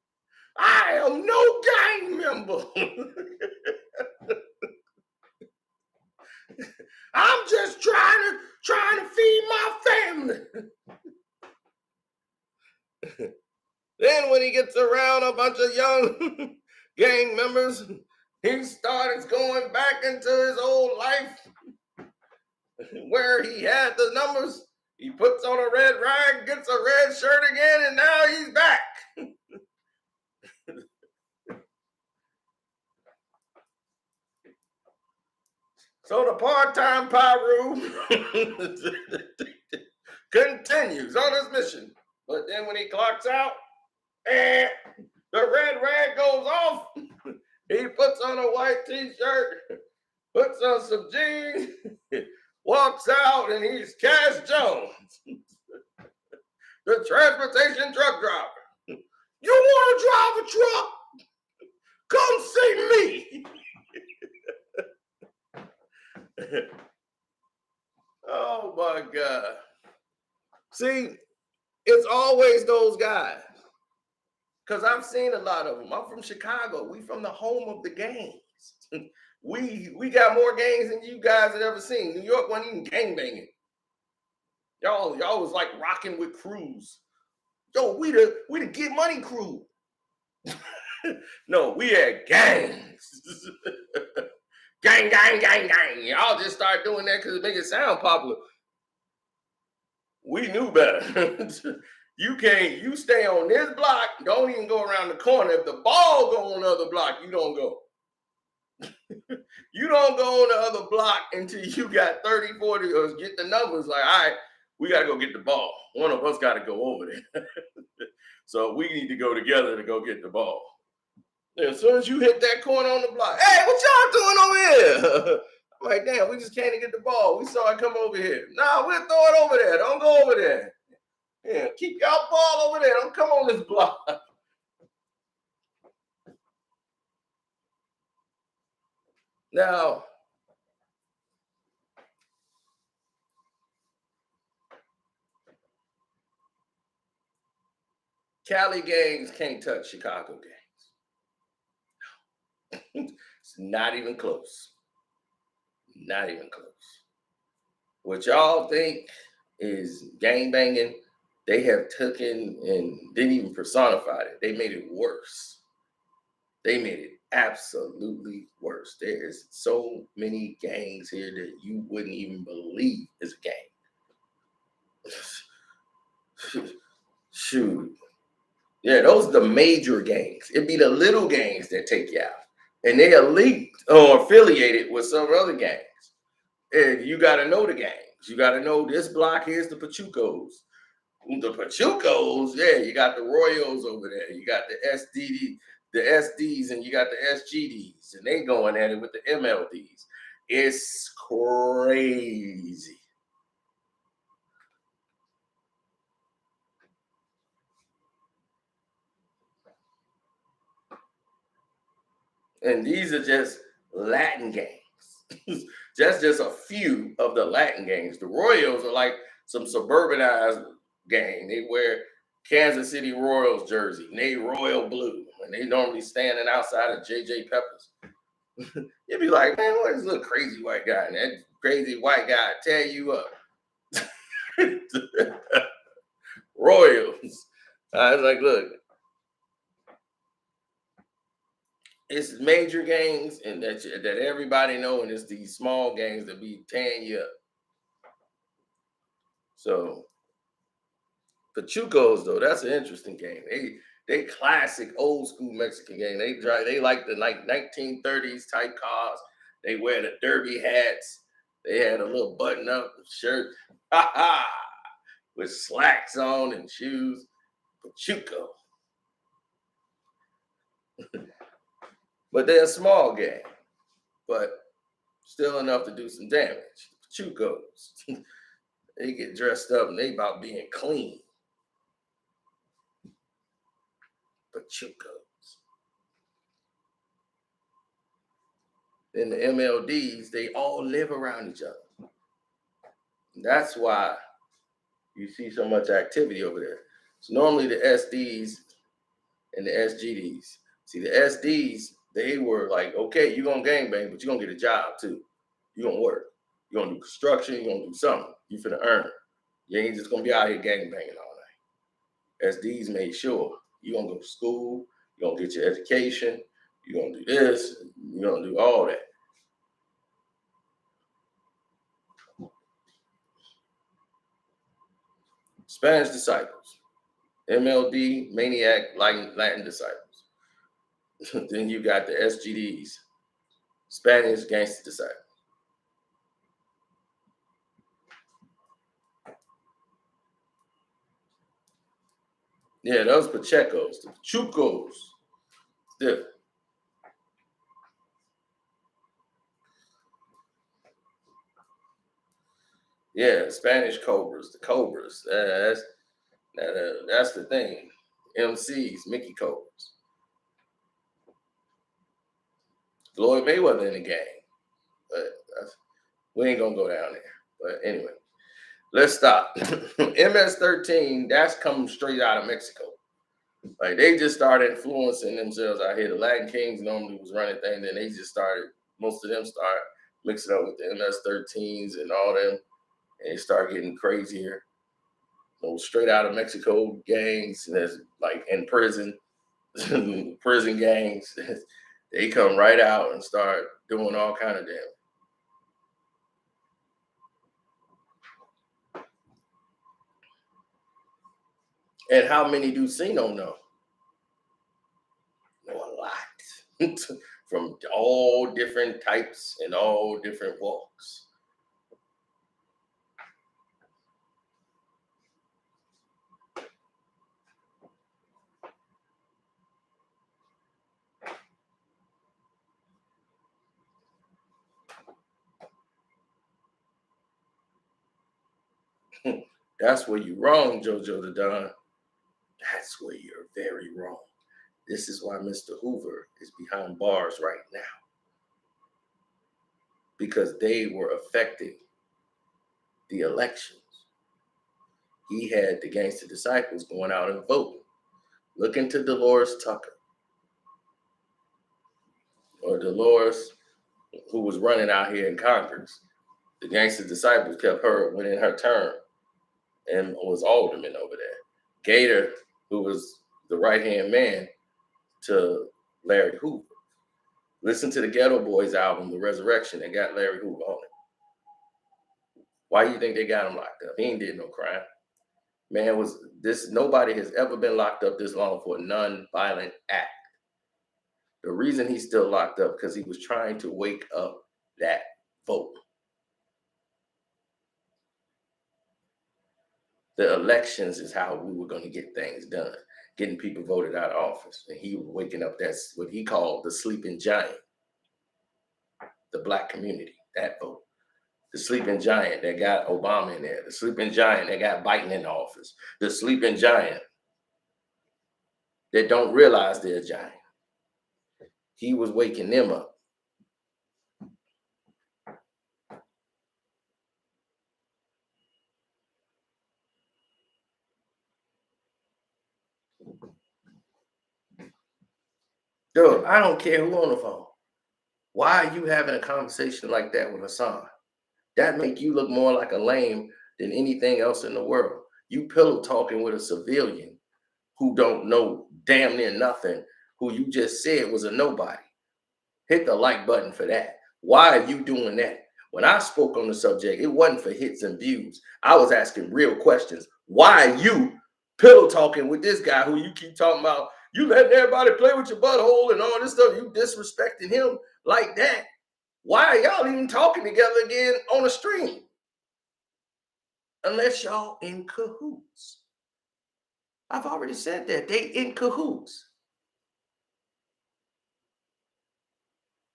I am no gang member. I'm just trying to feed my family. Then when he gets around a bunch of young gang members, he starts going back into his old life where he had the numbers. He puts on a red rag, gets a red shirt again, and now he's back. So the part-time Pyru continues on his mission. But then when he clocks out, the red rag goes off. He puts on a white t-shirt, puts on some jeans, walks out, and he's Cash Jones, the transportation truck driver. You want to drive a truck? Come see me. Oh my God. See, it's always those guys. Because I've seen a lot of them. I'm from Chicago. We from the home of the gangs. we got more gangs than you guys have ever seen. New York wasn't even gangbanging. Y'all was like rocking with crews. Yo, we the Get Money crew. No, we had gangs. Gang, gang, gang, gang. Y'all just start doing that because it make it sound popular. We knew better. You stay on this block, don't even go around the corner. If the ball go on the other block, you don't go. You don't go on the other block until you got 30, 40, or get the numbers. Like, all right, we got to go get the ball. One of us got to go over there. So we need to go together to go get the ball. And as soon as you hit that corner on the block, hey, what y'all doing over here? I'm like, damn, we just came to get the ball. We saw it come over here. Nah, we'll throw it over there. Don't go over there. Yeah, keep y'all ball over there. Don't come on this block. Now, Cali gangs can't touch Chicago gangs. It's not even close. Not even close. What y'all think is gang banging, they have taken and didn't even personify it. They made it worse. They made it absolutely worse. There's so many gangs here that you wouldn't even believe is a gang. Shoot. Yeah, those are the major gangs. It'd be the little gangs that take you out. And they are linked or affiliated with some other gangs. And you got to know the gangs. You got to know this block here's the Pachucos. The Pachucos, yeah, you got the Royals over there. You got the SDs, and you got the SGDs, and they going at it with the MLDs. It's crazy. And these are just Latin gangs. Just a few of the Latin gangs. The Royals are like some suburbanized gang. They wear Kansas City Royals jersey, and they royal blue, and they normally standing outside of JJ Peppers. You'd be like, man, what is this little crazy white guy? And that crazy white guy tear you up. Royals. I was like, look, it's major gangs and that everybody know, and it's these small gangs that be tearing you up. So Pachucos, though, that's an interesting game. They classic old school Mexican game. They like the 1930s type cars. They wear the derby hats. They had a little button up shirt, with slacks on and shoes. Pachuco. But they're a small gang, but still enough to do some damage. Pachucos. They get dressed up and they about being clean. Pachucos. Then the MLDs, they all live around each other. That's why you see so much activity over there. So normally the SDs and the SGDs. See, the SDs, they were like, okay, you're going to gangbang, but you're going to get a job too. You're going to work. You're going to do construction. You're going to do something. You're finna earn. You ain't just going to be out here gangbanging all night. SDs made sure you're going to go to school. You're going to get your education. You're going to do this. You're going to do all that. Spanish disciples. MLD, maniac, Latin disciples. Then you got the SGDs, Spanish gangster disciples. Yeah, those Pachecos, the Pachucos. Different. Yeah, Spanish Cobras, the Cobras. That's the thing. MCs, Mickey Cobras. Floyd Mayweather in the game. But we ain't gonna go down there. But anyway, let's stop. MS-13, that's coming straight out of Mexico. Like they just started influencing themselves out here. The Latin Kings normally was running things, then they just started, most of them started mixing up with the MS-13s and all them, and they start getting crazier. So straight out of Mexico gangs that's like in prison. prison gangs, they come right out and start doing all kind of damage. And how many do Sino know? Know a lot. From all different types and all different walks. That's where you're wrong, Jojo the Don. That's where you're very wrong. This is why Mr. Hoover is behind bars right now. Because they were affecting the elections. He had the gangster disciples going out and voting. Look into Dolores Tucker. Or Dolores, who was running out here in Congress. The gangster disciples kept her winning her term and was alderman over there. Gator, who was the right-hand man to Larry Hoover. Listen to the Ghetto Boys album, The Resurrection, that got Larry Hoover on it. Why do you think they got him locked up? He ain't did no crime. Man, nobody has ever been locked up this long for a non-violent act. The reason he's still locked up because he was trying to wake up that vote. The elections is how we were going to get things done, getting people voted out of office. And he was waking up, that's what he called the sleeping giant, the black community, that vote. The sleeping giant that got Obama in there, the sleeping giant that got Biden in office, the sleeping giant that don't realize they're a giant. He was waking them up. Dude, I don't care who on the phone. Why are you having a conversation like that with Hassan? That make you look more like a lame than anything else in the world. You pillow talking with a civilian who don't know damn near nothing, who you just said was a nobody. Hit the like button for that. Why are you doing that? When I spoke on the subject, it wasn't for hits and views. I was asking real questions. Why are you pillow talking with this guy who you keep talking about? You letting everybody play with your butthole and all this stuff. You disrespecting him like that. Why are y'all even talking together again on a stream? Unless y'all in cahoots. I've already said that. They in cahoots.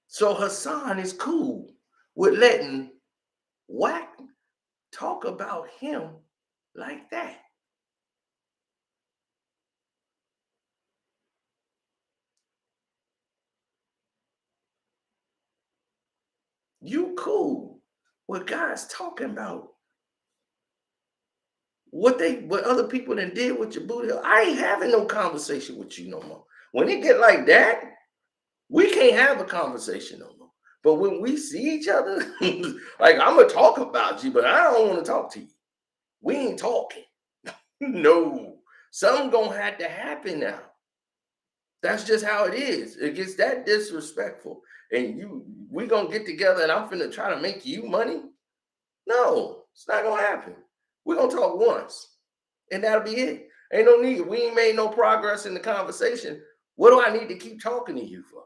So Hassan is cool with letting Wack talk about him like that. You cool with guys talking about what other people done did with your booty. I ain't having no conversation with you no more. When it get like that, we can't have a conversation no more. But when we see each other, like I'm gonna talk about you, but I don't want to talk to you. We ain't talking. No, something gonna have to happen now. That's just how it is. It gets that disrespectful. And we gonna get together and I'm finna try to make you money? No, it's not gonna happen. We're gonna talk once. And that'll be it. Ain't no need. We ain't made no progress in the conversation. What do I need to keep talking to you for?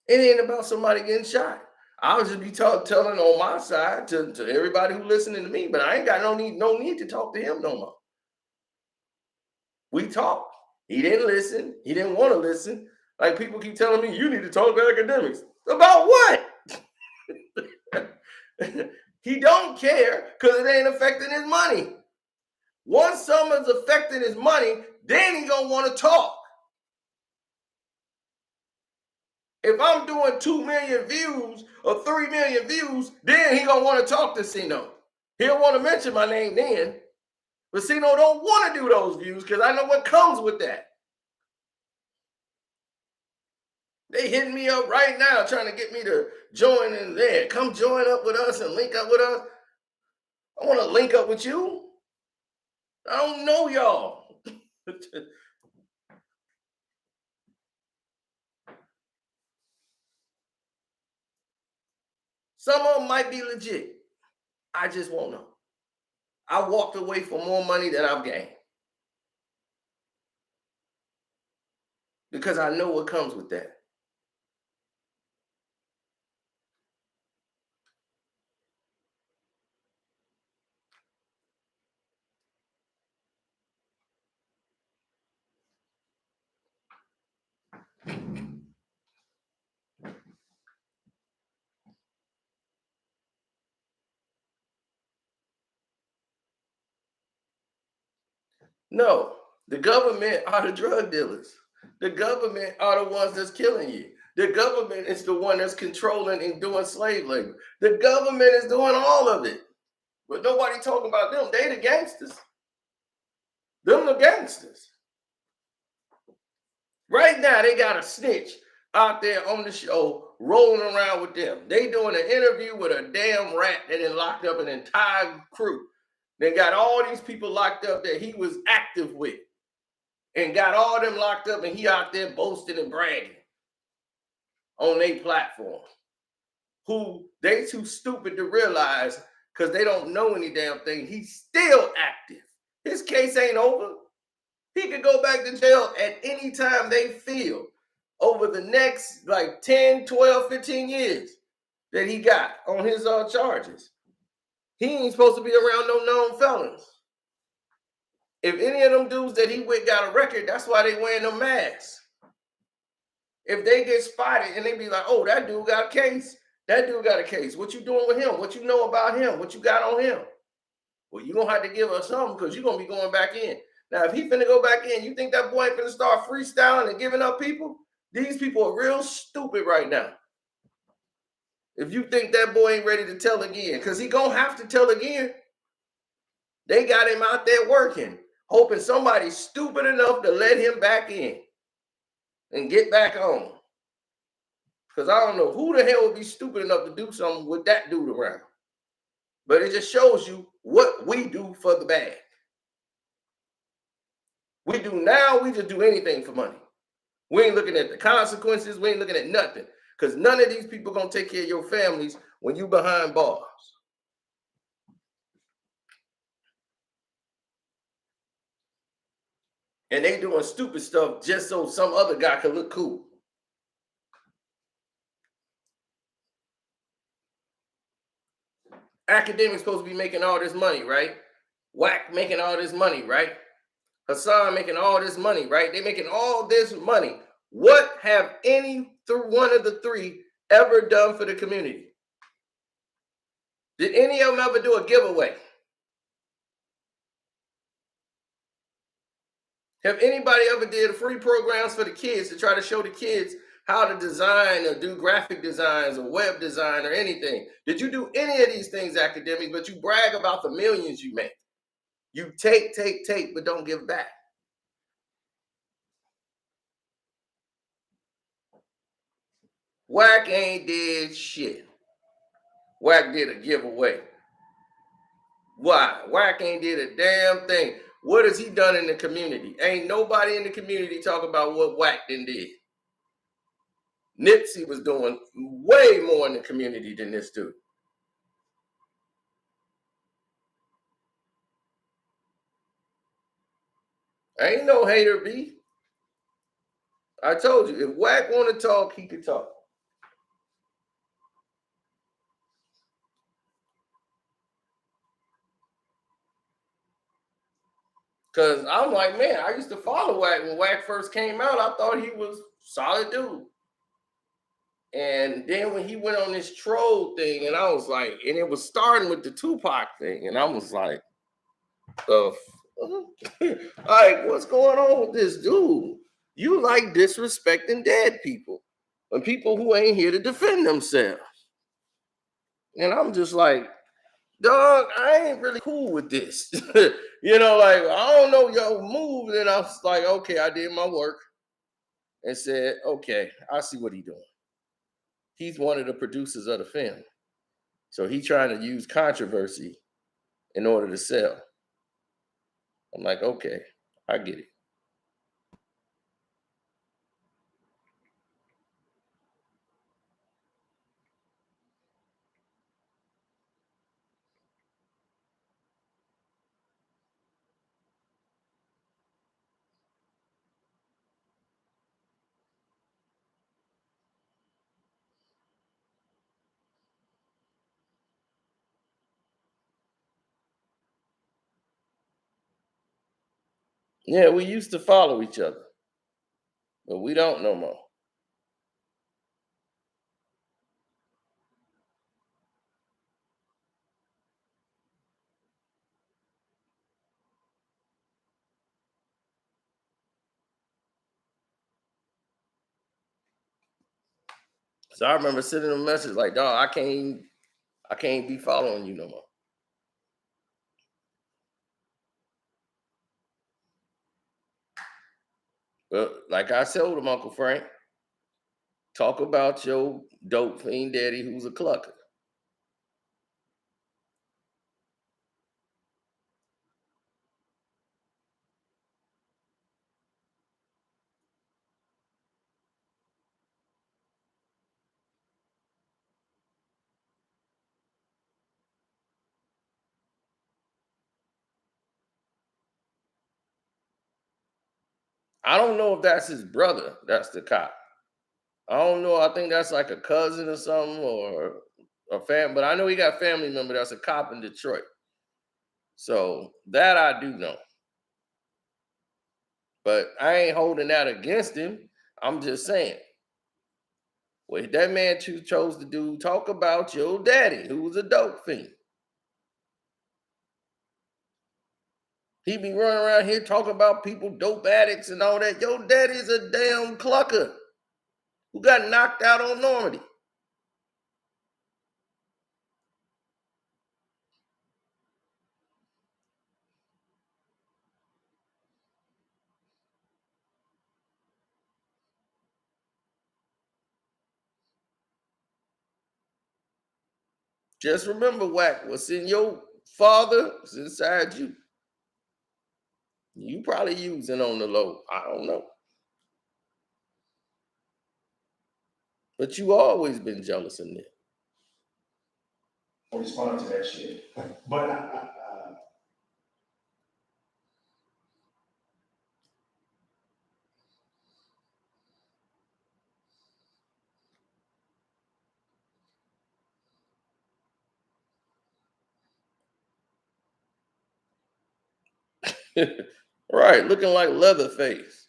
It ain't about somebody getting shot. I'll just be telling on my side to everybody who listening to me, but I ain't got no need to talk to him no more. We talked. He didn't listen. He didn't want to listen. Like people keep telling me, you need to talk to academics. About what? He don't care because it ain't affecting his money. Once someone's affecting his money, then he gonna want to talk. If I'm doing 2 million views or 3 million views, then he gonna want to talk to Sino. He'll want to mention my name then. But Sino don't want to do those views because I know what comes with that. They hitting me up right now trying to get me to join in there. Come join up with us and link up with us. I want to link up with you. I don't know y'all. Some of them might be legit. I just won't know. I walked away for more money than I've gained because I know what comes with that. No, the government are the drug dealers. The government are the ones that's killing you. The government is the one that's controlling and doing slave labor. The government is doing all of it. But nobody talking about them. They the gangsters. Them the gangsters. Right now, they got a snitch out there on the show rolling around with them. They doing an interview with a damn rat that had locked up an entire crew. They got all these people locked up that he was active with and got all them locked up, and he out there boasting and bragging on their platform. Who they too stupid to realize because they don't know any damn thing. He's still active. His case ain't over. He could go back to jail at any time they feel over the next like 10, 12, 15 years that he got on his charges. He ain't supposed to be around no known felons. If any of them dudes that he with got a record, that's why they wearing them masks. If they get spotted and they be like, oh, that dude got a case. That dude got a case. What you doing with him? What you know about him? What you got on him? Well, you're going to have to give us something because you're going to be going back in. Now, if he finna go back in, you think that boy ain't finna start freestyling and giving up people? These people are real stupid right now. If you think that boy ain't ready to tell again, because he going to have to tell again. They got him out there working, hoping somebody's stupid enough to let him back in and get back on. Because I don't know who the hell would be stupid enough to do something with that dude around. But it just shows you what we do for the bag. We just do anything for money. We ain't looking at the consequences. We ain't looking at nothing. Because none of these people going to take care of your families when you behind bars. And they doing stupid stuff just so some other guy could look cool. Academics supposed to be making all this money, right? Wack making all this money, right? Hassan making all this money, right? They making all this money. What have any one of the three ever done for the community? Did any of them ever do a giveaway? Have anybody ever did free programs for the kids to try to show the kids how to design or do graphic designs or web design or anything? Did you do any of these things, academics, but you brag about the millions you make? You take, but don't give back. Wack ain't did shit. Wack did a giveaway. Why? Wack ain't did a damn thing. What has he done in the community? Ain't nobody in the community talk about what Wack did. Nipsey was doing way more in the community than this dude. Ain't no hater, B. I told you, if Wack want to talk, he could talk. Because I'm like, man, I used to follow Wack when Wack first came out. I thought he was a solid dude. And then when he went on this troll thing, and I was like, and it was starting with the Tupac thing, and I was like, like, what's going on with this dude? You like disrespecting dead people and people who ain't here to defend themselves. And I'm just like, dog, I ain't really cool with this. You know, like, I don't know your move. And I was like, okay, I did my work and said, okay, I see what he's doing. He's one of the producers of the film. So he's trying to use controversy in order to sell. I'm like, okay, I get it. Yeah, we used to follow each other, but we don't no more. So I remember sending a message like, "Dog, I can't be following you no more." But like I told him, Uncle Frank, talk about your dope fiend daddy who's a clucker. I don't know if that's his brother. That's the cop. I don't know. I think that's like a cousin or something or a fam. But I know he got a family member that's a cop in Detroit. So that I do know. But I ain't holding that against him. I'm just saying, what that man chose to do, talk about your daddy who was a dope fiend. He be running around here talking about people, dope addicts and all that. Your daddy's a damn clucker who got knocked out on Normandy. Just remember, Wack, what's in your father is inside you. You probably using on the low. I don't know. But you always been jealous of Nick. Respond to that shit. But Right, looking like Leatherface.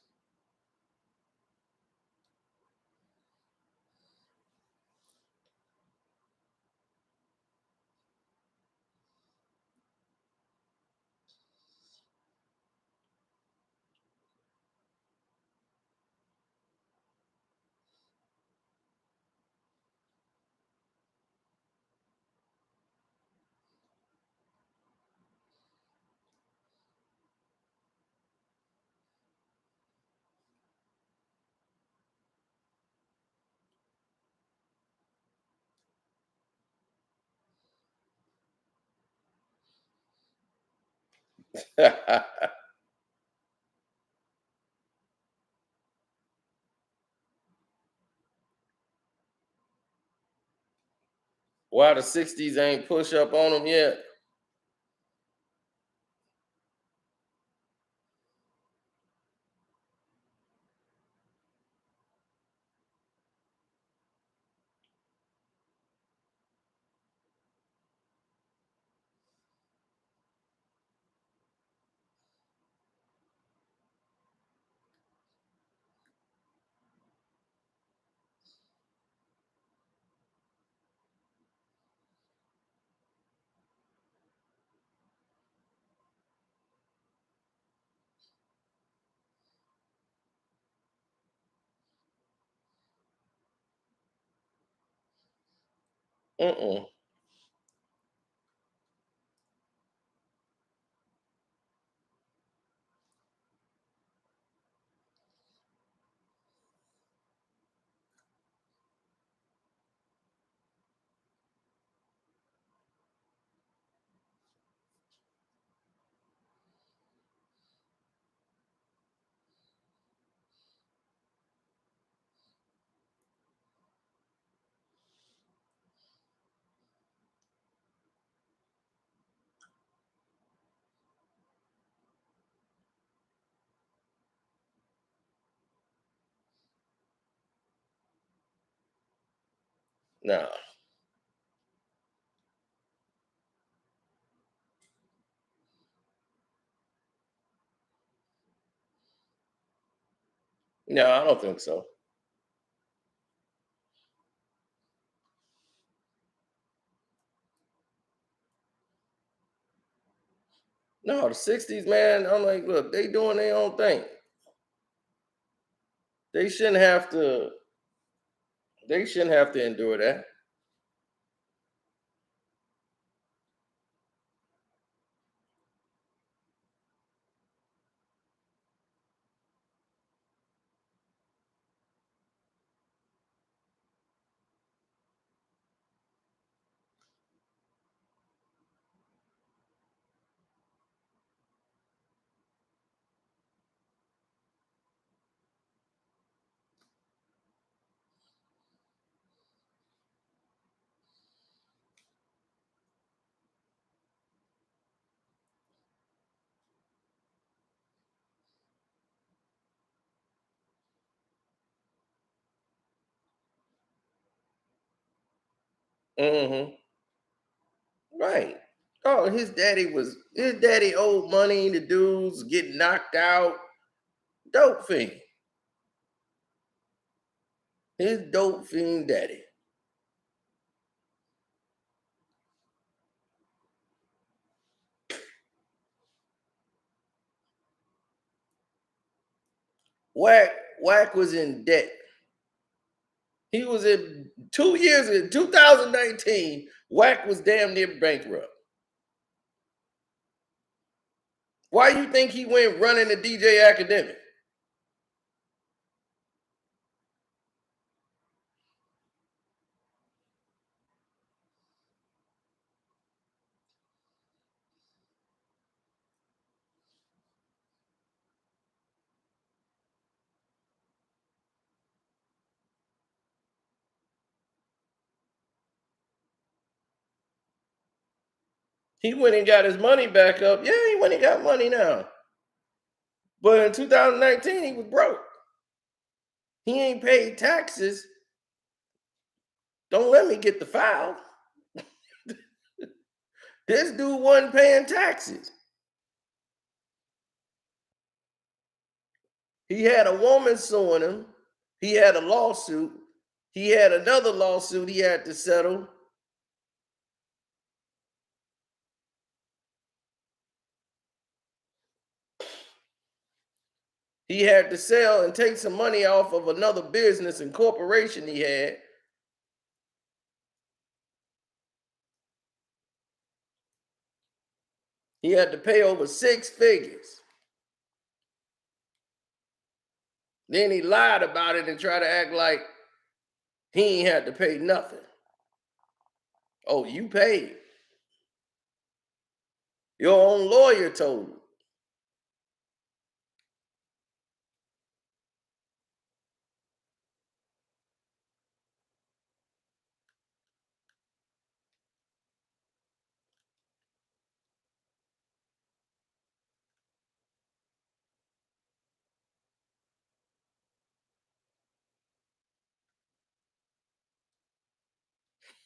Why the 60s ain't push up on him yet? Mm-mm. Nah. No, I don't think so. No, the 60s, man, I'm like, look, they doing their own thing. They shouldn't have to, they shouldn't have to endure that. Hmm. Right. Oh, his daddy owed money. The dudes getting knocked out. Dope fiend. His dope fiend daddy. Wack Wack was in debt. He was in 2 years in 2019. Wack was damn near bankrupt. Why you think he went running the DJ Academic? He went and got his money back up. Yeah, he went and got money now. But in 2019, he was broke. He ain't paid taxes. Don't let me get the file. This dude wasn't paying taxes. He had a woman suing him. He had a lawsuit. He had another lawsuit he had to settle. He had to sell and take some money off of another business and corporation he had. He had to pay over 6 figures. Then he lied about it and tried to act like he ain't had to pay nothing. Oh, you paid. Your own lawyer told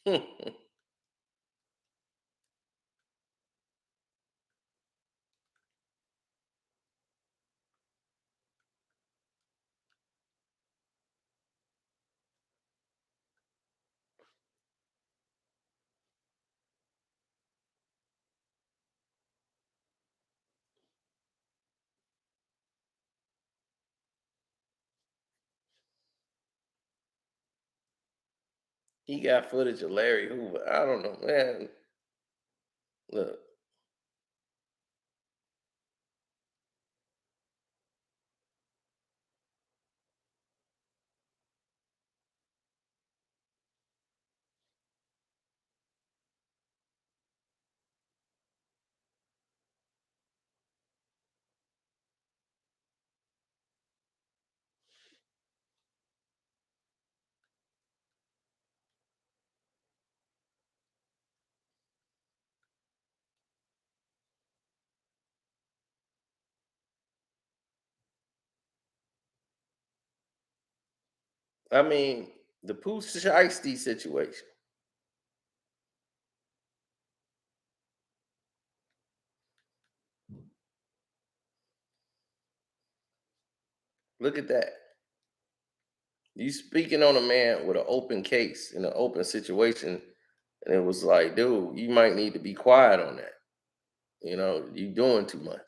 him. He got footage of Larry Hoover. I don't know, man. Look, I mean, the Pooh Shiesty situation. Look at that. You speaking on a man with an open case in an open situation, and it was like, dude, you might need to be quiet on that. You know, you doing too much.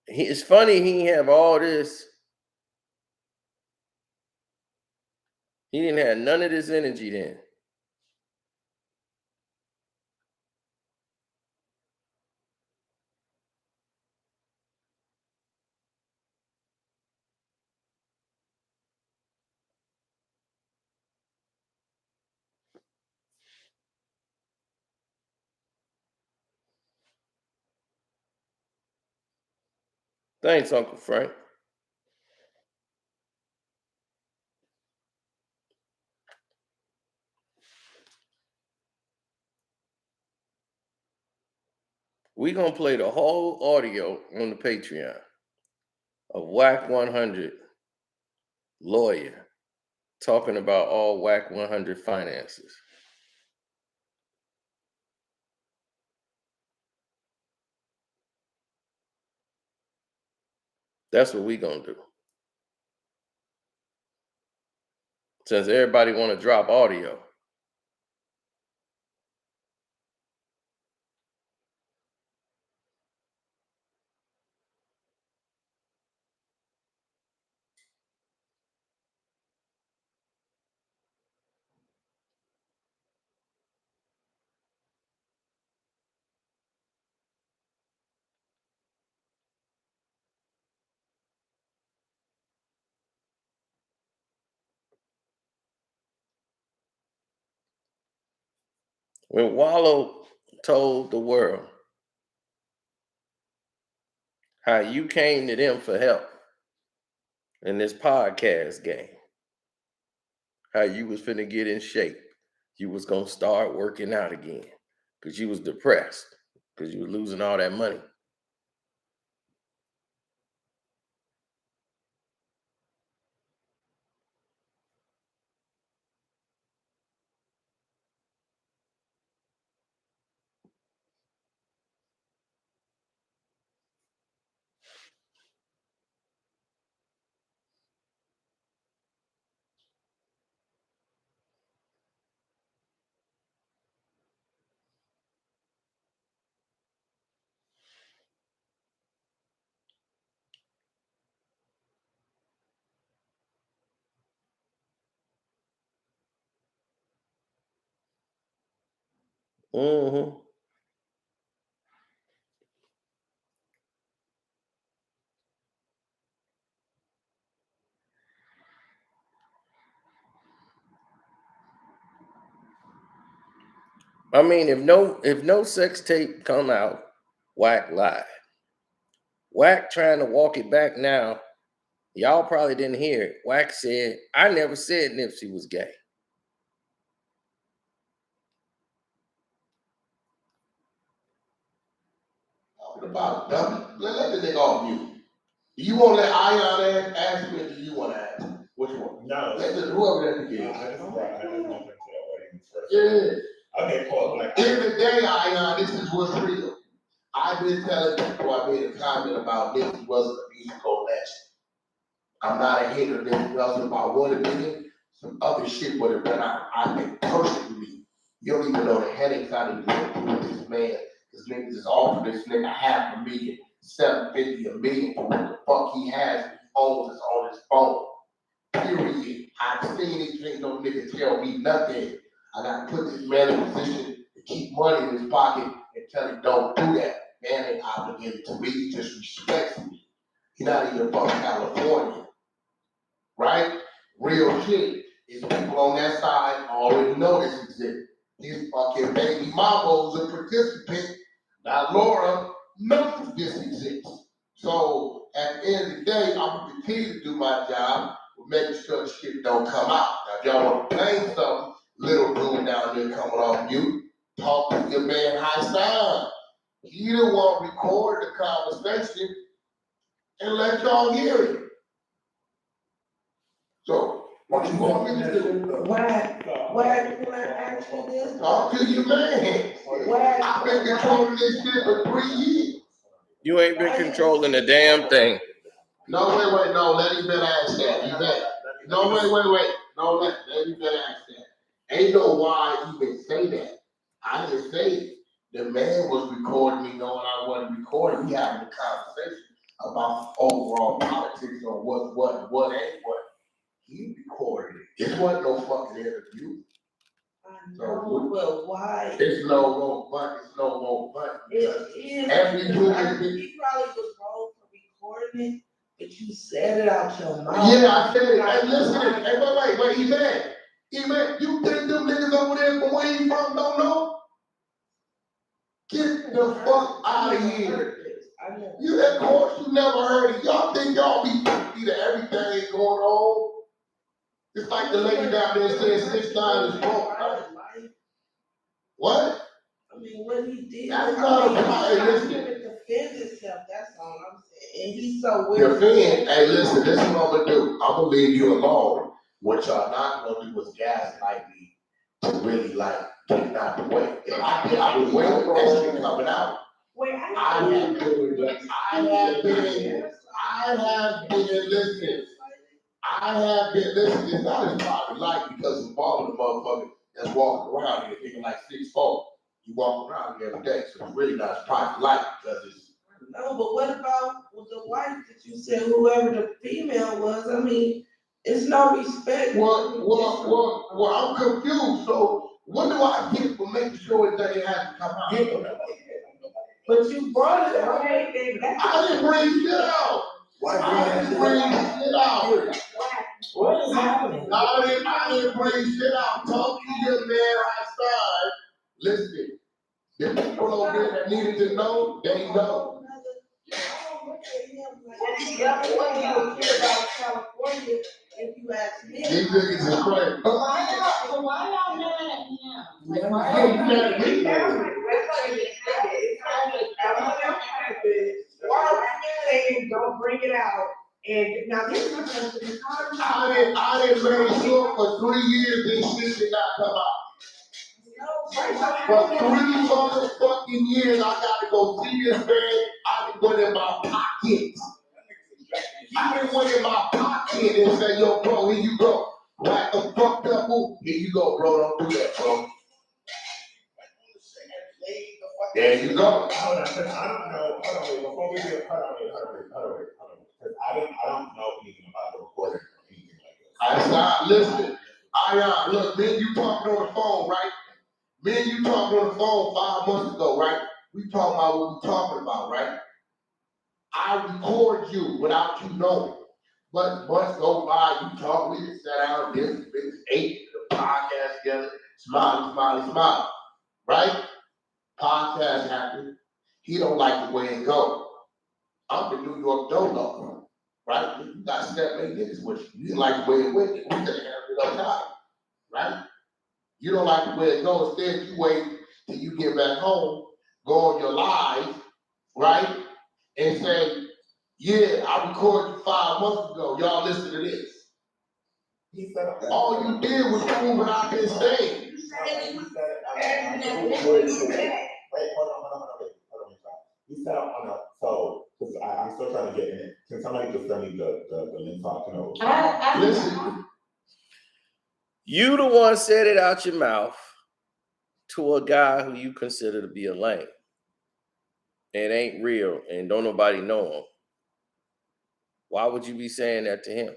It's funny he didn't have all this. He didn't have none of this energy then. Thanks, Uncle Frank. We're gonna play the whole audio on the Patreon of Wack 100 lawyer talking about all Wack 100 finances. That's what we gonna do. Since everybody want to drop audio. When Wallow told the world how you came to them for help in this podcast game, how you was finna get in shape, you was gonna start working out again because you was depressed because you was losing all that money. Mm-hmm. I mean, if no sex tape come out, Wack lied. Wack trying to walk it back now. Y'all probably didn't hear it. Wack said, I never said Nipsey was gay. Talking about dummy. Let the nigga off mute. Do you want to let Ion ask me, or do you want to ask? Which one? No. Let whoever that nigga is. I just jumped into the audience first. Yeah. Okay, cool. Like, In the day, Ion, this is what's real. I've been telling people I made a comment about Nipsey wasn't a musical legend. I'm not a hater of Nipsey Hussle. If I would have been, some other shit would have been out. I think personally, you don't even know the headaches I didn't go through with this man. Because niggas is offering this nigga $500,000, $750,000, $1 million for what the fuck he has. He owns it on his phone. Period. I've seen it. Can't no nigga tell me nothing. I gotta put this man in a position to keep money in his pocket and tell him don't do that. Man ain't obligated to me. He just respects me. He's not even from California. Right? Real shit. His people on that side already know this exists. His fucking baby mama was a participant. Now Laura knows this exists. So at the end of the day, I'm gonna continue to do my job with making sure the shit don't come out. Now, if y'all want to blame something, little dude down there coming off you, talk to your man High Sign. He the one record the conversation and let y'all hear it. So, what you want me to do? Wack, can I ask you this? Talk to your man. Wack, I've been controlling this shit for 3 years. You ain't been controlling a damn thing. No, wait, no, let him better ask that. You bet. No, wait. No, let him better ask that. Ain't no why even say that. I didn't say it. The man was recording me knowing I wasn't recording. We having a conversation about overall politics or what ain't what. He recorded it. It wasn't no fucking interview. No, but why? It's no more button. It's no more button. It is. Every human being. He probably was wrong for recording it, but you said it out your mouth. Yeah, I said it. Hey, listen. Hey, wait, E-Man, you think them niggas over there from where you from don't know? Get the fuck out of here. You, of course, you never heard it. Y'all think y'all be privy to everything going on? It's like the lady down there said 6 times is broke, right? What? I mean, what he did. That's not a problem. He's not gonna defend himself. That's all I'm saying. And he's so weird. Defend. Hey, listen, this is what I'm gonna do. I'm gonna leave you alone. What y'all not gonna do is gaslight me to really like get it out the way. If I would wait for that shit coming out. Wait, I have been, listen. I have been, listen, it's not as private life because of all of the motherfuckers that's walking around here thinking like 6'4". You walk around here every day, so it's really not as private life because it's. No, but what about with the wife that you said, whoever the female was? I mean, it's no respect. Well, I'm confused. So what do I get for making sure that it has to come out? But you brought it up. I didn't bring shit out. I didn't bring shit out. What is happening? I didn't bring shit out. Talk to your man outside. Listen, the people over there that needed to know, they know. California, if you ask me. These niggas is crazy. Why y'all mad at him? Like, why Why you mad at me? Why are we saying don't bring it out? And now this is my question. I didn't make sure for 3 years this shit did not come out. For 3 motherfucking years, I got to go see this man. I done went in my pocket. I done went in my pocket and say, yo, bro, here you go. Like a fucked up move. Here you go, bro. Don't do that, bro. There you go. Hold on, because I don't know. Hold on, wait, before we do it, hold on. Because I don't know anything about the recording or anything like this. Listen. Look, me and you talking on the phone, right? Me and you talking on the phone 5 months ago, right? We talking about what we talking about, right? I record you without you knowing. But months go by, you talk, we just sat down, this bitch ate the podcast together, smiley, right? Podcast happened. He don't like the way it go. I'm the New York Dolo, right? You got 7, 8 niggas with you. You didn't like the way it went, we could have handled it up top, right? You don't like the way it goes, instead you wait till you get back home, go on your live, right? And say, yeah, I recorded you 5 months ago. Y'all listen to this. He said, All you did was prove what I've been saying. Wait, hold on. He said on a, so, because I'm still trying to get in it. Can somebody just send me the link so I can know? Listen. You the one said it out your mouth to a guy who you consider to be a lame. It ain't real and don't nobody know him. Why would you be saying that to him?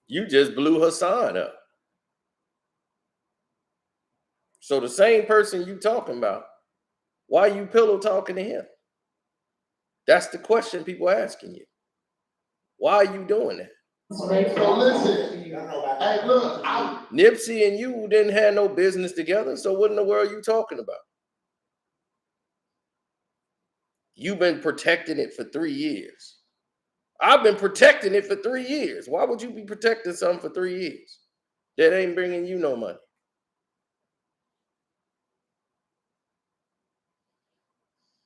You just blew Hassan up. So the same person you talking about, why you pillow talking to him? That's the question people asking you. Why are you doing that? So listen, hey, look, Nipsey and you didn't have no business together, so what in the world are you talking about? You've been protecting it for 3 years. I've been protecting it for 3 years. Why would you be protecting something for 3 years that ain't bringing you no money?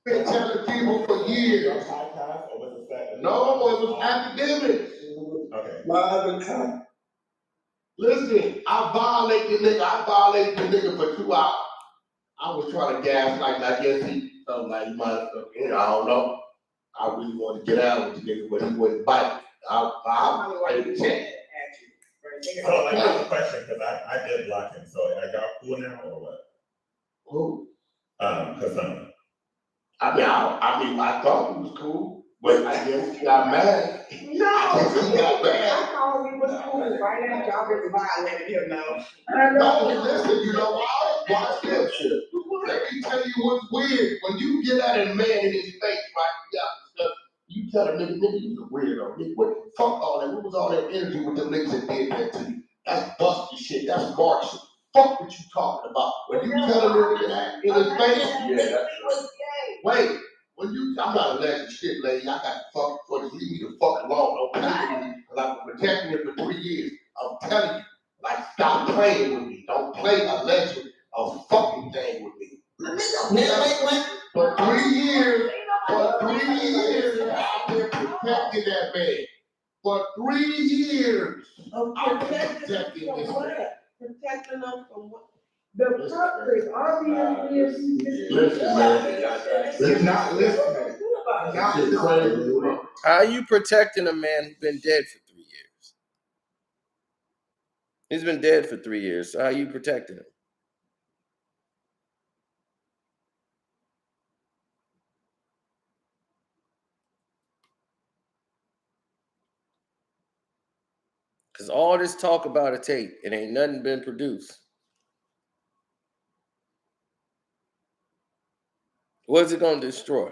Been telling people for years. Podcast or was it that? No, it was academics. Okay. Live and time. Listen, I violated the nigga for 2 hours. I was trying to gaslight, I guess he felt like he might have, I don't know. I really wanted to get out with the nigga, but he wouldn't bite. I write the check. So like, I have a question, because I did block him, so are y'all cool now or what? Who? Cause I thought he was cool, but I guess he got mad. No, He got mad. I thought he was cool, right after y'all really violated him now. No, listen, you know why? Watch this. Let me tell you what's weird. When you get at a man in his face, right? You tell a nigga, you a weirdo. Nigga, fuck all that. What was all that energy with them niggas that did that to you? That's busted shit. That's smart shit. Fuck what you talking about. When you tell a nigga that in his face, wait. I'm not alleged shit, lady. I got to fuck for this. Leave me the fuck alone. Don't play with me. Because I've been protecting it for 3 years. I'm telling you. Like, stop playing with me. Don't play alleged a fucking thing with me. For 3 years, I've been protecting that man. For 3 years, I've been protecting this man. Protecting them from what? The purpose, obviously, is Listen, man. They're not listening. Not crazy. How are you protecting a man who's been dead for 3 years? He's been dead for 3 years. So how are you protecting him? Because all this talk about a tape, it ain't nothing been produced. What's it going to destroy?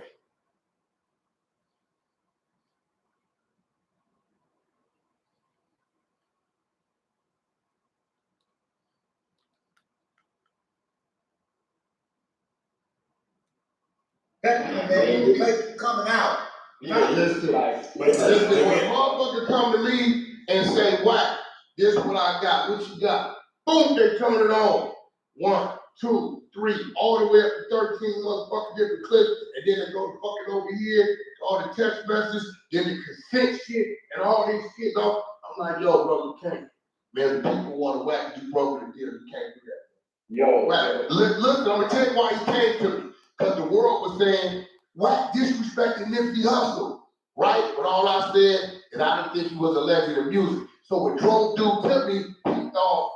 Coming out. Yeah, listen. When a motherfucker come to me and say, Wack, this is what I got, what you got? Boom, they turn it on. 1, 2, 3, all the way up to 13 motherfucking different clips, and then they go fucking over here, all the text messages, then the consent shit, and all this shit. I'm like, yo, bro, you can't. Man, the people want to whack you broken the deal, you can't do that. Yo, Wack, listen, I'm gonna tell you why he came to me. Because the world was saying, Wack disrespecting Nipsey Hussle, right? But all I said is I didn't think he was a legend of music. So when Drone Dude took me, he thought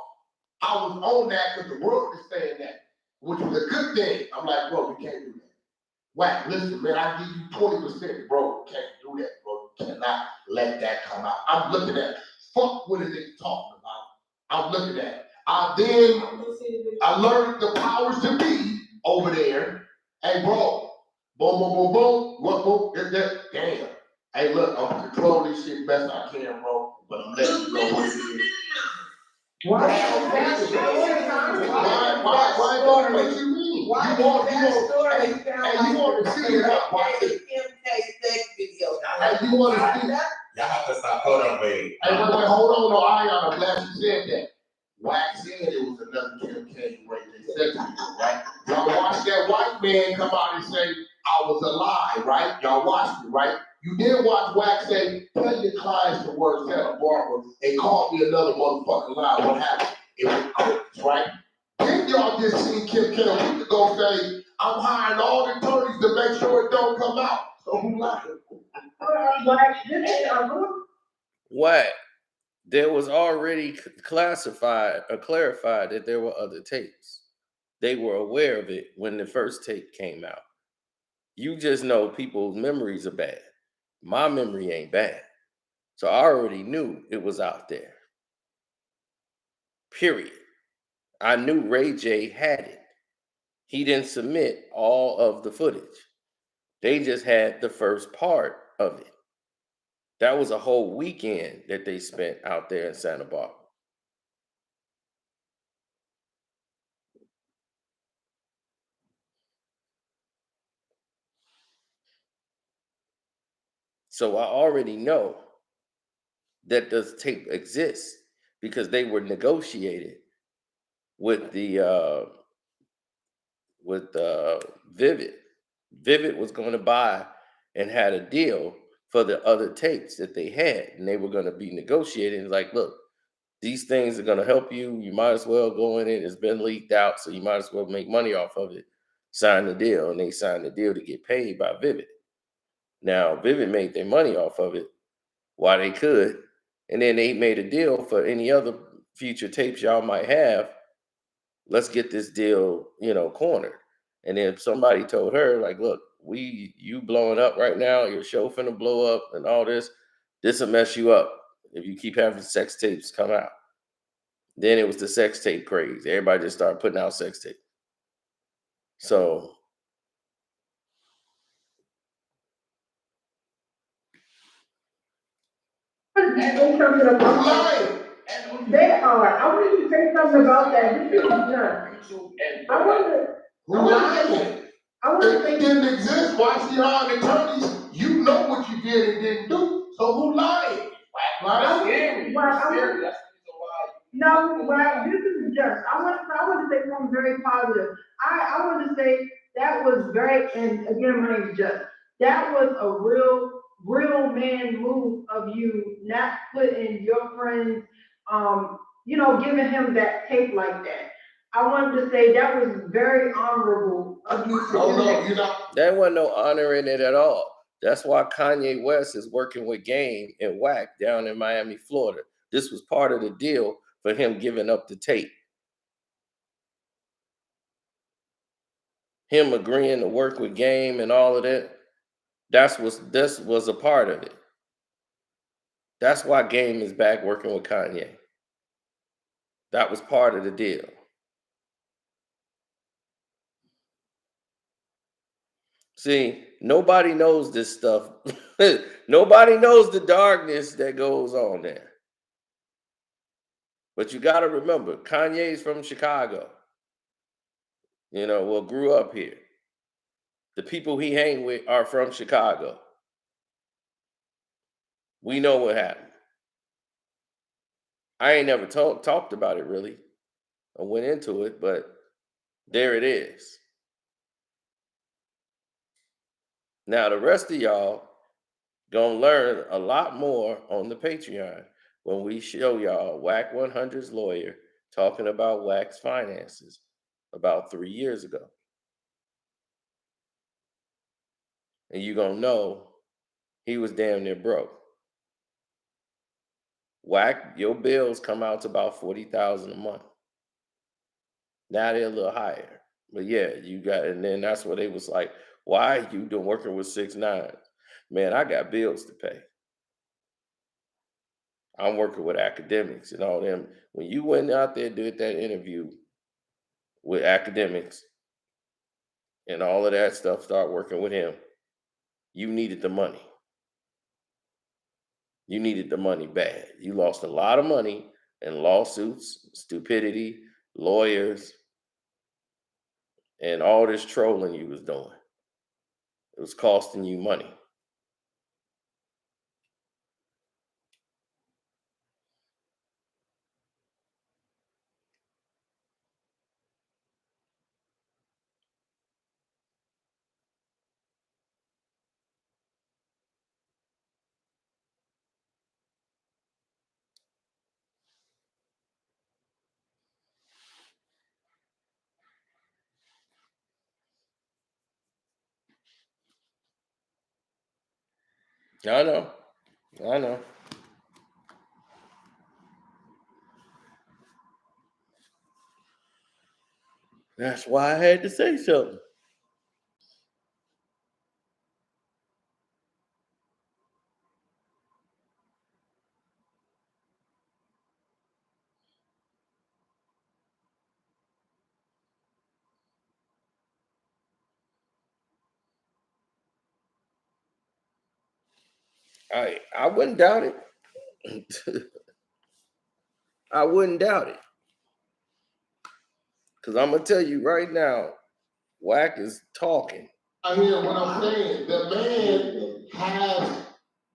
I was on that because the world is saying that, which was a good thing. I'm like, bro, we can't do that. Wack, listen, man, I give you 20%, bro. You can't do that, bro. You cannot let that come out. I'm looking at, fuck what is it talking about? I'm looking at it. I learned the powers to be over there. Hey, bro, boom, boom, boom, boom, what, boom, that, damn. Hey, look, I'm controlling this shit best I can, bro, but I'm letting you know what it is. Why what you mean? Why You want to see it? Hey, you want to see it? y'all have to stop. Hold on, wait. Hey, wait, hold on, no, I'm glad you said that. Wack said it was another Kim K rape. They said to me, right? Y'all watched that white man come out and say, I was a lie, right? Y'all watched it, right? You did watch Wack say, tell your clients to work Santa Barbara and call me another motherfucking lie. What happened? It was crickets, right? Then y'all just seen Kim K a week ago say, I'm hiring all the attorneys to make sure it don't come out. So who lied? What? There was already clarified that there were other tapes. They were aware of it when the first tape came out. You just know people's memories are bad. My memory ain't bad. So I already knew it was out there. Period. I knew Ray J had it. He didn't submit all of the footage. They just had the first part of it. That was a whole weekend that they spent out there in Santa Barbara. So I already know that this tape exists because they were negotiated with the Vivid. Vivid was going to buy and had a deal for the other tapes that they had, and they were going to be negotiating. Like, look, these things are going to help you. You might as well go in it. It's been leaked out, so you might as well make money off of it. Sign the deal, and they signed the deal to get paid by Vivid. Now, Vivid made their money off of it while they could, and then they made a deal for any other future tapes y'all might have. Let's get this deal, cornered. And then somebody told her, like, look, you blowing up right now, your show finna blow up and all this. This will mess you up if you keep having sex tapes come out. Then it was the sex tape craze. Everybody just started putting out sex tapes. So Say something about that. They are. I wanted to say something about that. This is done. I wonder. I want to If say it didn't exist, why she hiring attorneys? You know what you did and didn't do, so who lied? no. Well, this is just. I want to say something very positive. I want to say that was very. And again, my name is Just. That was a real man move of you, not putting your friends, giving him that tape like that. I wanted to say that was very honorable of you to do Oh, no, that. you're not. there wasn't no honor in it at all. That's why Kanye West is working with Game and Wack down in Miami, Florida. This was part of the deal for him giving up the tape. Him agreeing to work with Game and all of that. This was a part of it. That's why Game is back working with Kanye. That was part of the deal. See, nobody knows this stuff. Nobody knows the darkness that goes on there. But you got to remember, Kanye's from Chicago. Grew up here. The people he hang with are from Chicago. We know what happened. I ain't never talked about it really. I went into it, but there it is. Now the rest of y'all gonna learn a lot more on the Patreon when we show y'all Wack 100's lawyer talking about Wack's finances about 3 years ago. And you're gonna know he was damn near broke. Wack, your bills come out to about $40,000 a month. Now they're a little higher. But yeah, you got, and then that's where they was like, why you doing working with 6ix9ine? Man, I got bills to pay. I'm working with academics and all them. When you went out there and did that interview with academics and all of that stuff, start working with him, you needed the money. You needed the money bad. You lost a lot of money in lawsuits, stupidity, lawyers, and all this trolling you was doing. It was costing you money. I know. I know. That's why I had to say something. I wouldn't doubt it. I wouldn't doubt it. Because I'm going to tell you right now, Wack is talking. I hear what I'm saying. The man has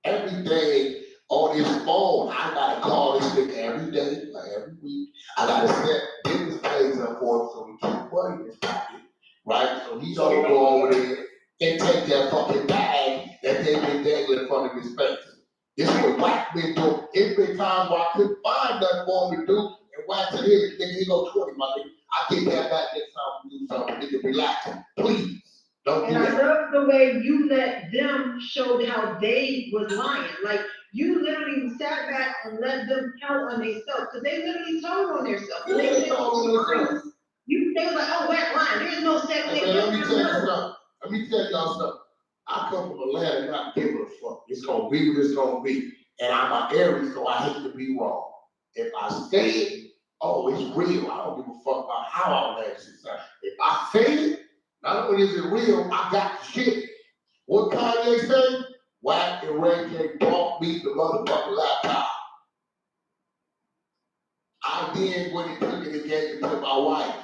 everything on his phone. I gotta call this nigga every day, like every week. I gotta set business plays up for him so we keep money in his pocket, right? So he's gonna go over there and take that fucking bag that they've been dangling in front of his face. This is what Wack been doing. It's been times where I couldn't find nothing for him to do, and Wack said, "Here, nigga, you go 20, my nigga. I'll get that back next time we do something. Nigga, relax, please. Don't do And I that." love the way you let them show how they was lying. Like, you literally sat back and let them count on themselves, because they literally told on themselves. Yeah, they told on themselves. They was like, oh, Wack lying, there's no sex. Hey, man, let me tell you something. Let me tell y'all something. I come from Atlanta, not giving a fuck. It's gonna be what it's gonna be. And I'm an Aries, so I hate to be wrong. If I say it, oh, it's real. I don't give a fuck about how all that shit sounds. If I say it, not only is it real, I got the shit. What Kanye say? Wack and Ray J bought me the motherfucking laptop. I did what it took and gave it to my wife.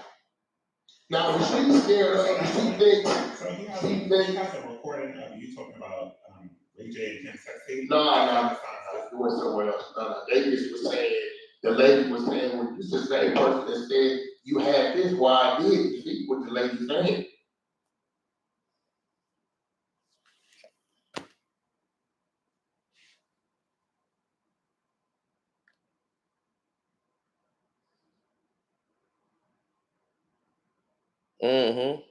Now, when she's scared of it, she thinks. So he has a recording of you talking about Ray J and Kim sex tape? No, I was doing somewhere else. No. They just was saying, the lady was saying, well, it's the same person that said you had this, why I did. See what the lady saying. Mm-hmm.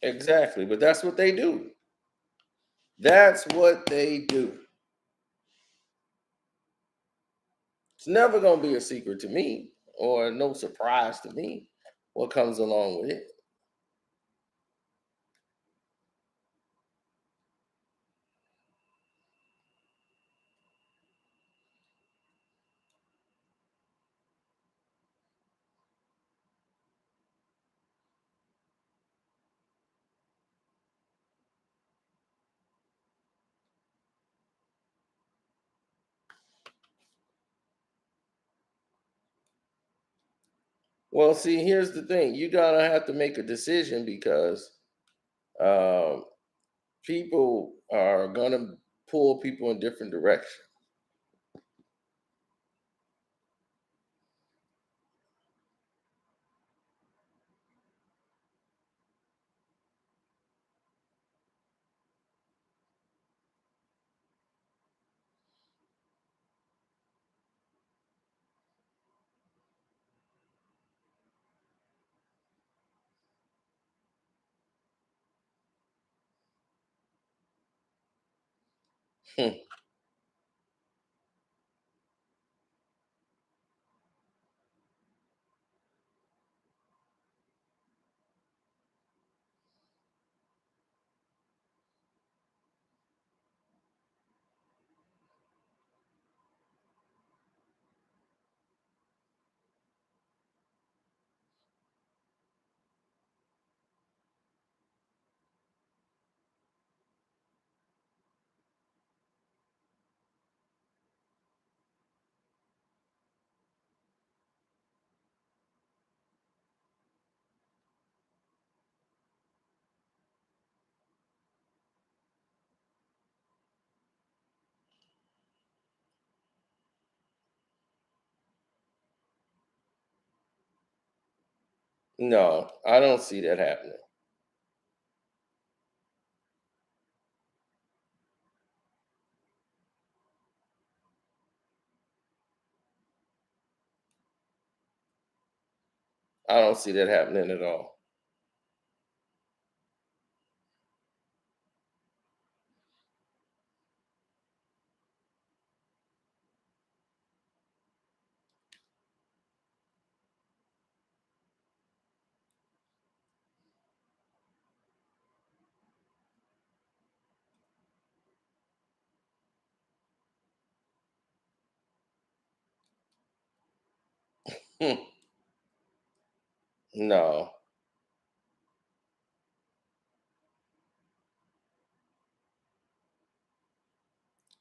Exactly, but that's what they do. That's what they do. It's never gonna be a secret to me, or no surprise to me what comes along with it. Well, see, here's the thing: you gotta have to make a decision, because um, people are gonna pull people in different directions. No, I don't see that happening. I don't see that happening at all. No.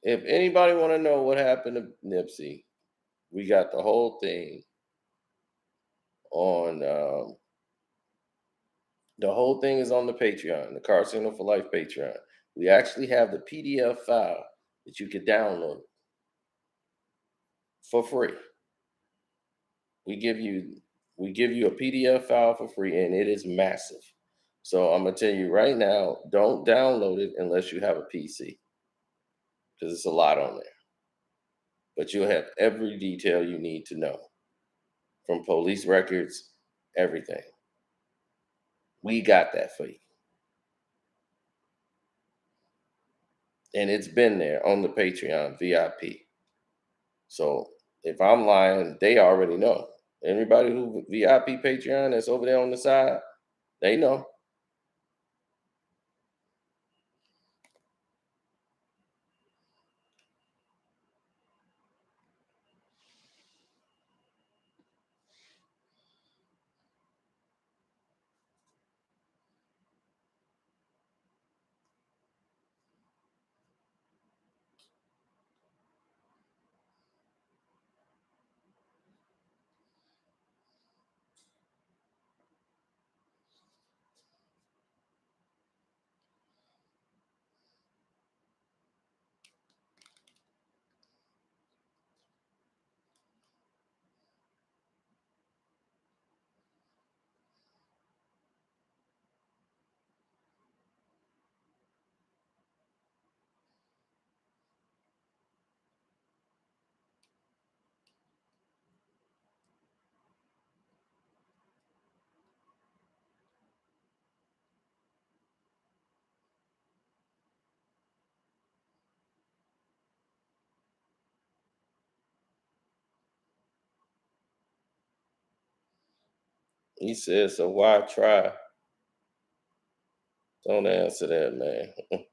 If anybody want to know what happened to Nipsey, we got the whole thing on The whole thing is on the Patreon, the Car Signal for Life Patreon. We actually have the PDF file that you can download for free. We give you a PDF file for free, and it is massive. So I'm gonna tell you right now, don't download it unless you have a PC, because it's a lot on there. But you'll have every detail you need to know, from police records, everything. We got that for you. And it's been there on the Patreon VIP. So if I'm lying, they already know. Anybody who VIP Patreon that's over there on the side, they know. He said, so why try? Don't answer that, man.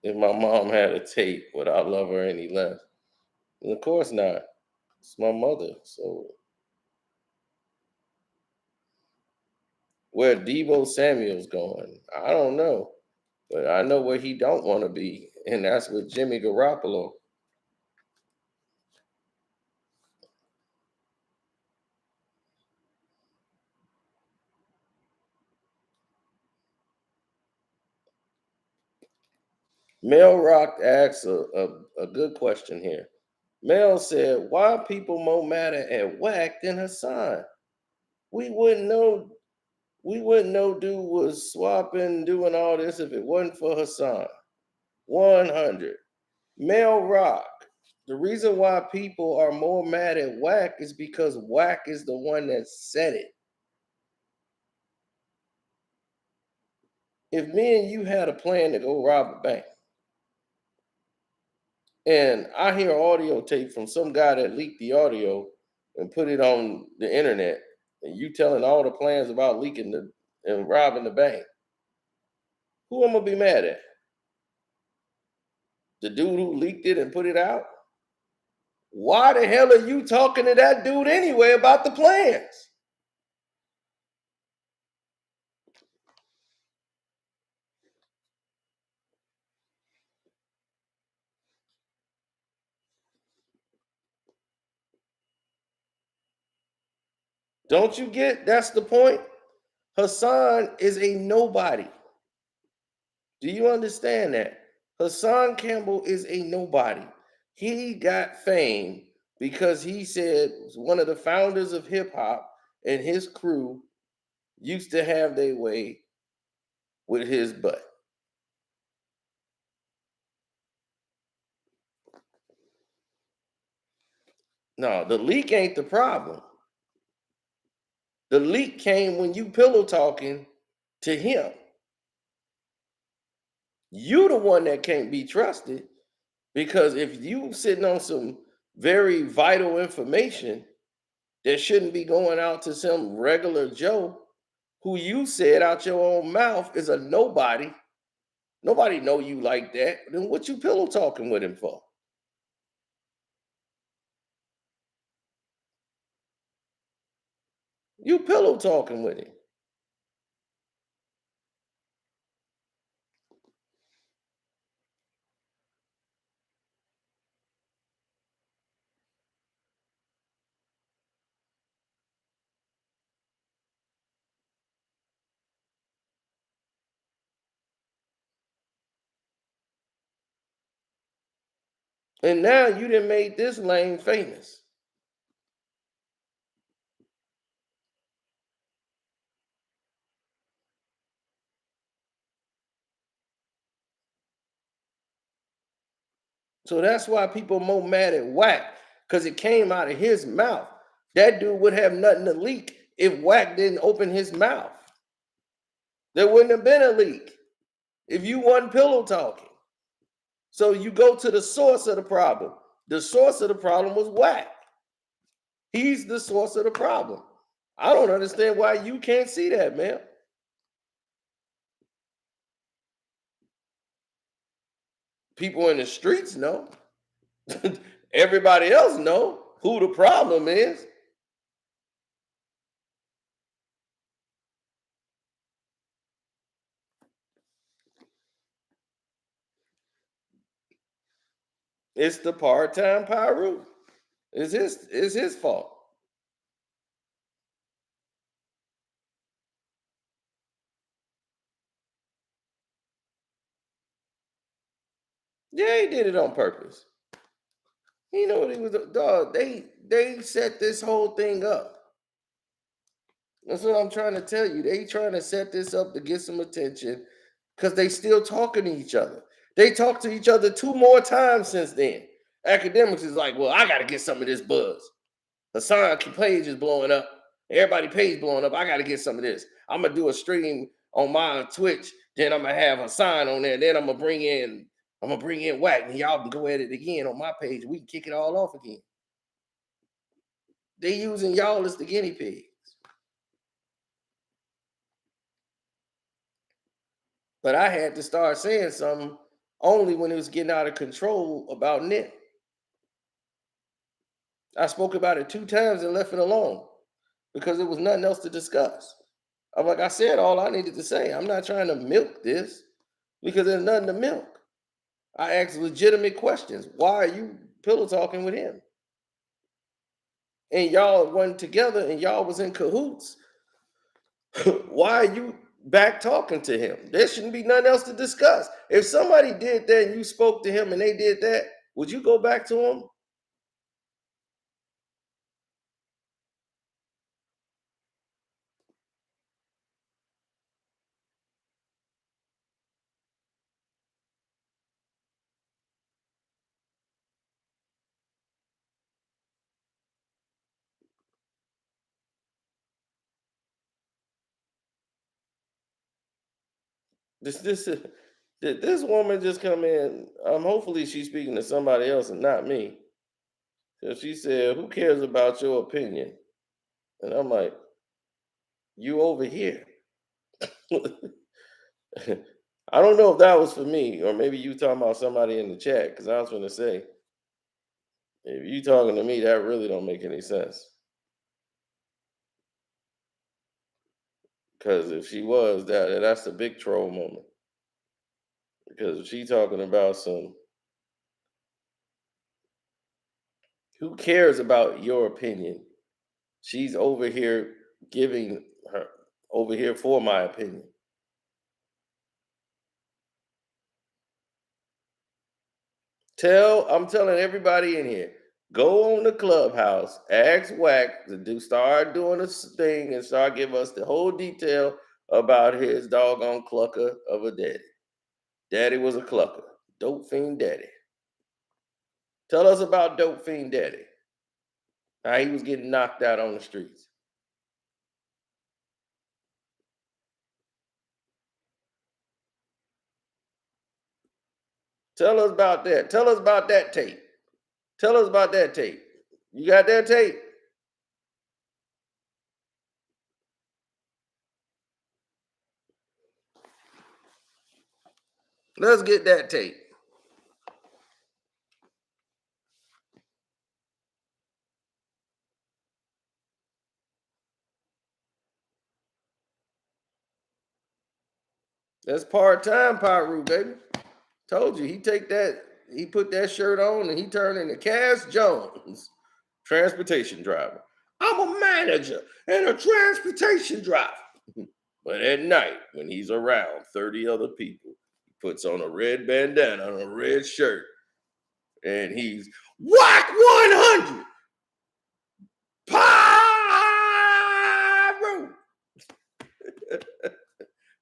If my mom had a tape, would I love her any less? And of course not. It's my mother. So where Debo Samuel's going, I don't know. But I know where he don't want to be, and that's with Jimmy Garoppolo. Mel Rock asks a good question here. Mel said, why are people more mad at Wack than Hassan? We wouldn't know dude was swapping, doing all this if it wasn't for Hassan. 100. Mel Rock. The reason why people are more mad at Wack is because Wack is the one that said it. If me and you had a plan to go rob a bank, and I hear audio tape from some guy that leaked the audio and put it on the internet, and you telling all the plans about leaking and robbing the bank, who am I gonna be mad at? The dude who leaked it and put it out? Why the hell are you talking to that dude anyway about the plans? Don't you get that's the point? Hassan is a nobody. Do you understand that? Hassan Campbell is a nobody. He got fame because he said one of the founders of hip hop and his crew used to have their way with his butt. No, the leak ain't the problem. The leak came when you pillow talking to him. You the one that can't be trusted, because if you sitting on some very vital information that shouldn't be going out to some regular Joe who you said out your own mouth is a nobody. Nobody know you like that. Then what you pillow talking with him for? You pillow talking with him. And now you done made this lane famous. So that's why people more mad at Wack, because it came out of his mouth. That dude would have nothing to leak if Wack didn't open his mouth. There wouldn't have been a leak if you wasn't pillow talking. So you go to the source of the problem. The source of the problem was Wack. He's the source of the problem. I don't understand why you can't see that, man. People in the streets know. Everybody else know who the problem is. It's the part-time Pyru. It's his fault. Yeah, he did it on purpose. You know what he was, dog. They set this whole thing up. That's what I'm trying to tell you. They trying to set this up to get some attention because they still talking to each other. They talked to each other 2 more times since then. Academics is like, well, I got to get some of this buzz. Hassan page is blowing up. Everybody page blowing up. I got to get some of this. I'm gonna do a stream on my Twitch. Then I'm gonna have Hassan on there. Then I'm gonna bring in Wack, and y'all can go at it again on my page. We can kick it all off again. They using y'all as the guinea pigs. But I had to start saying something only when it was getting out of control about Nip. I spoke about it 2 times and left it alone because there was nothing else to discuss. I'm like, I said all I needed to say. I'm not trying to milk this because there's nothing to milk. I asked legitimate questions. Why are you pillow talking with him? And y'all wasn't together and y'all was in cahoots. Why are you back talking to him? There shouldn't be nothing else to discuss. If somebody did that and you spoke to him and they did that, would you go back to him? This woman just come in. Hopefully she's speaking to somebody else and not me. So she said, "Who cares about your opinion?" And I'm like, "You over here." I don't know if that was for me or maybe you talking about somebody in the chat because I was going to say, if you talking to me, that really don't make any sense. Because if she was, that's a big troll moment. Because if she talking about some, who cares about your opinion? She's over here giving her over here for my opinion. I'm telling everybody in here, go on the Clubhouse, ask Wack to start doing this thing and start giving us the whole detail about his doggone clucker of a daddy. Daddy was a clucker. Dope fiend daddy. Tell us about dope fiend daddy. How he was getting knocked out on the streets. Tell us about that. Tell us about that tape. Tell us about that tape. You got that tape? Let's get that tape. That's part-time Pyru, baby. Told you, he put that shirt on and he turned into Cass Jones, transportation driver. I'm a manager and a transportation driver. But at night, when he's around 30 other people, he puts on a red bandana and a red shirt And he's Wack 100. Pyro.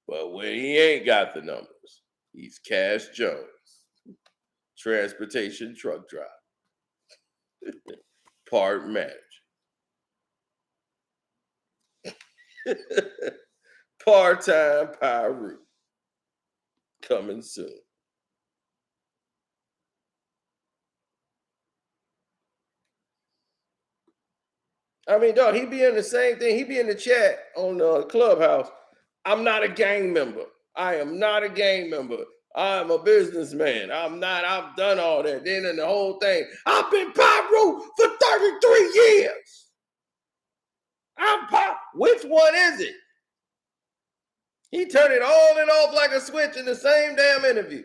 But when he ain't got the numbers, he's Cash Jones, transportation truck driver, part manager. Part-time Pyro. Coming soon. I mean, dog, he be in the same thing. He be in the chat on Clubhouse. I'm not a gang member. I am not a gang member. I'm a businessman. I've done all that. Then in the whole thing, I've been Pyro for 33 years. Which one is it? He turned it on and off like a switch in the same damn interview.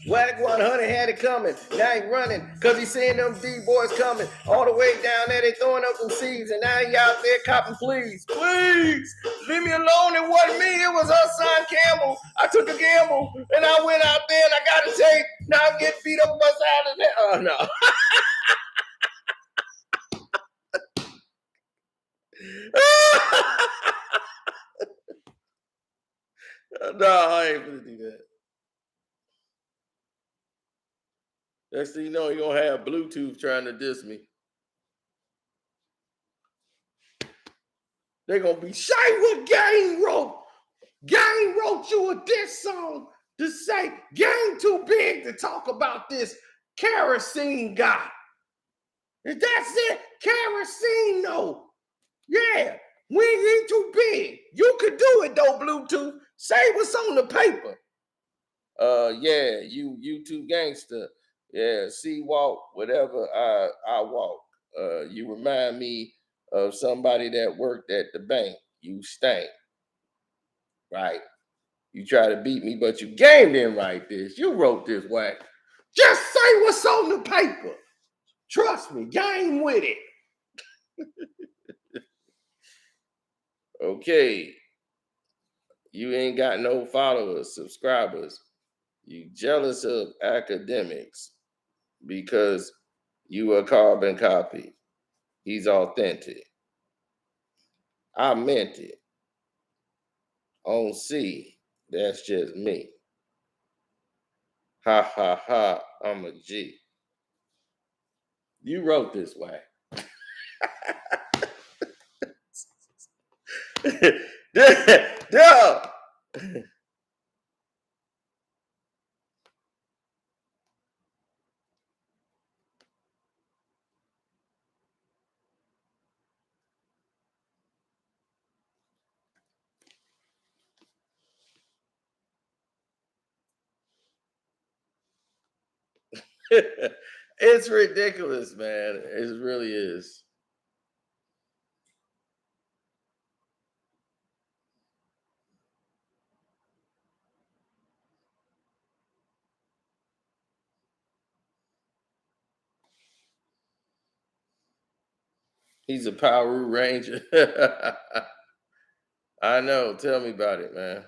Wack 100 had it coming. Now he running because he seeing them D-boys coming all the way down there. They throwing up them seeds, and now he out there copping, please, please, leave me alone. It wasn't me. It was her son Campbell. I took a gamble, and I went out there, and I got a tape. Now I'm getting beat up by side of that. Oh, no. No, I ain't gonna do that. Next thing you know, you're gonna have Bluetooth trying to diss me. They're gonna be say what Gang wrote. Gang wrote you a diss song to say Gang too big to talk about this kerosene guy. If that's it, kerosene though. Yeah, we ain't too big. You could do it though, Bluetooth. Say what's on the paper. Yeah, you too gangster. Yeah, see walk, whatever I walk. You remind me of somebody that worked at the bank. You stank. Right? You try to beat me, but you game didn't write this. You wrote this, Wack. Just say what's on the paper. Trust me, game with it. Okay. You ain't got no followers, subscribers. You jealous of academics because you a carbon copy. He's authentic. I meant it. On C, that's just me. Ha ha ha, I'm a G. You wrote this way. Duh. It's ridiculous, man. It really is. He's a Power Ranger. I know. Tell me about it, man.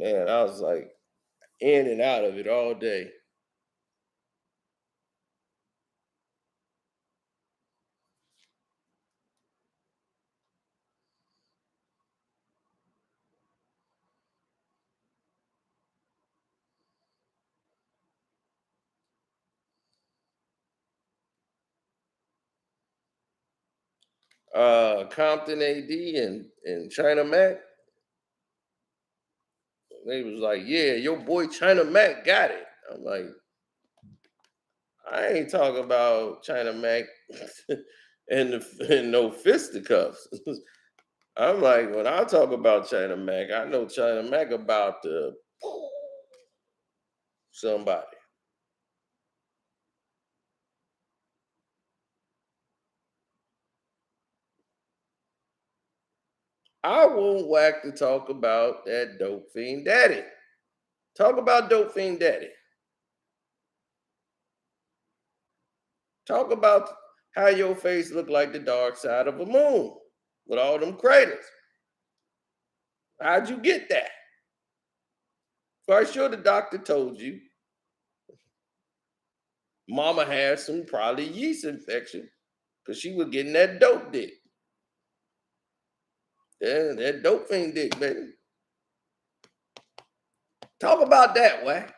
Man, I was like in and out of it all day. Compton AD and China Mac. They was like, yeah, your boy China Mac got it. I'm like, I ain't talking about China Mac and no fisticuffs. I'm like, when I talk about China Mac, I know China Mac about to somebody. I want Wack to talk about that dope fiend daddy. Talk about dope fiend daddy. Talk about how your face look like the dark side of a moon with all them craters. How'd you get that? For sure the doctor told you mama had some probably yeast infection because she was getting that dope dick. Yeah, that dope fiend dick, baby. Talk about that, Wack.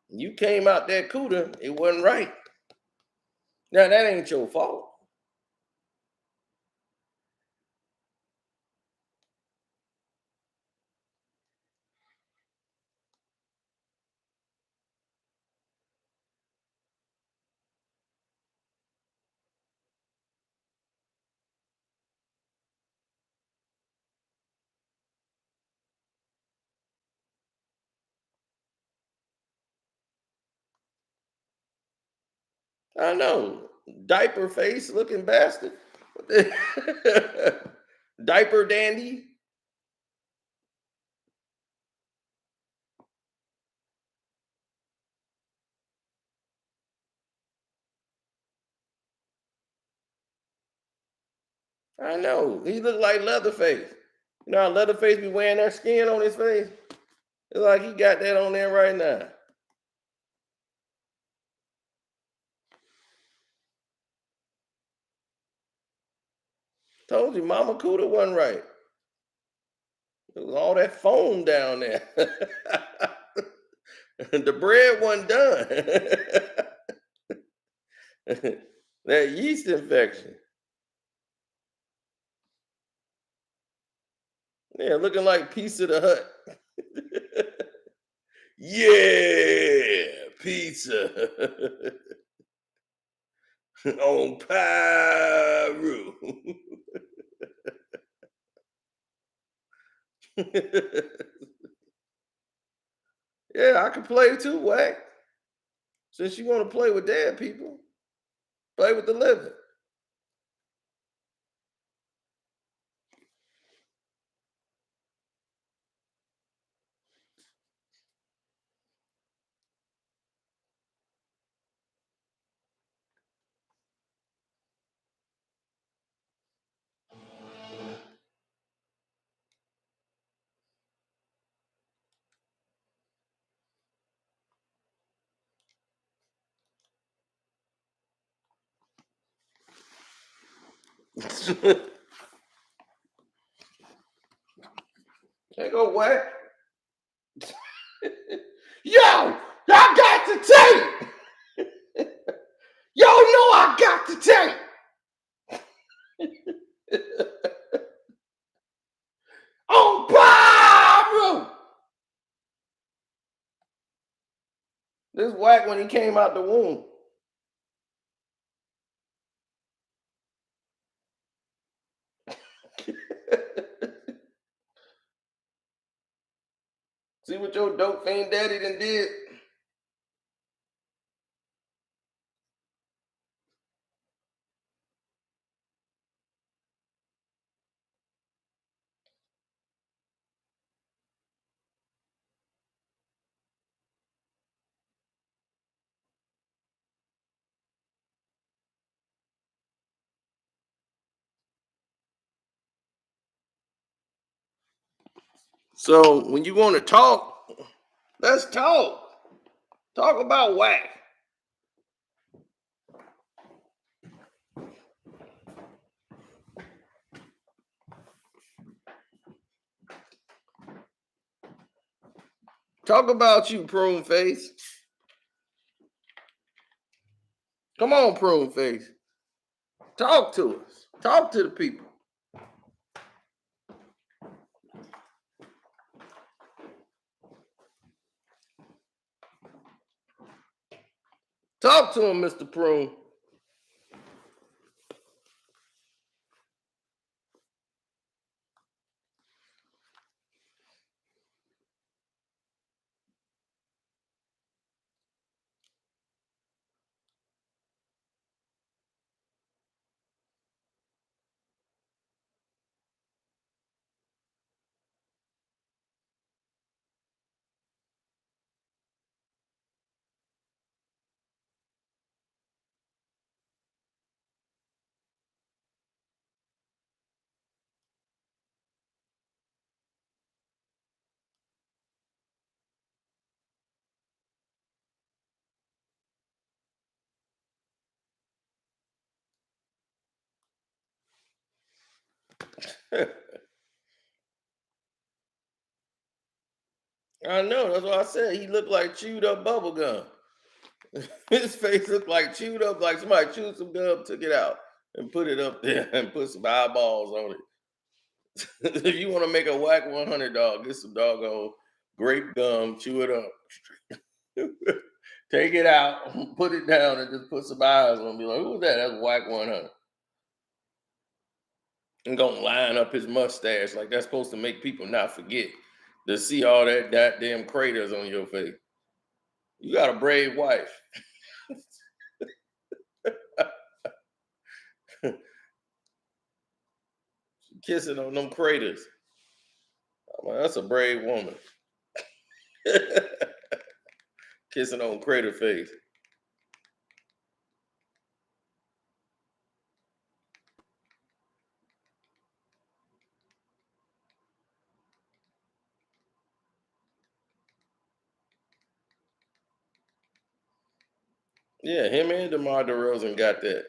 You came out that cooter, it wasn't right. Now that ain't your fault. I know. Diaper face looking bastard. Diaper dandy. I know. He looked like Leatherface. You know how Leatherface be wearing that skin on his face? It's like he got that on there right now. Told you, Mama Cooter wasn't right. It was all that foam down there. The bread wasn't done. That yeast infection. Yeah, looking like Piece of the Hut. Yeah, pizza on Pyro. Yeah, I can play too, Wack. Since you want to play with dead people, play with the living. There go Wack. Yo, I got the tape. Yo, know I got the tape. On Pyro. This Wack when he came out the womb. See what your dope fiend daddy done did? So when you want to talk, let's talk. Talk about Wack. Talk about you, prune face. Come on, prune face. Talk to us. Talk to the people. Talk to him, Mr. Prune. I know. That's what I said. He looked like chewed up bubble gum. His face looked like chewed up, like somebody chewed some gum, took it out, and put it up there and put some eyeballs on it. If you want to make a Wack 100 dog, get some doggone grape gum, chew it up, take it out, put it down, and just put some eyes on it. Be like, who's that? That's Wack 100. And gonna line up his mustache like that's supposed to make people not forget to see all that goddamn craters on your face. You got a brave wife. Kissing on them craters. I'm like, that's a brave woman. Kissing on crater face. Yeah, him and DeMar DeRozan got that.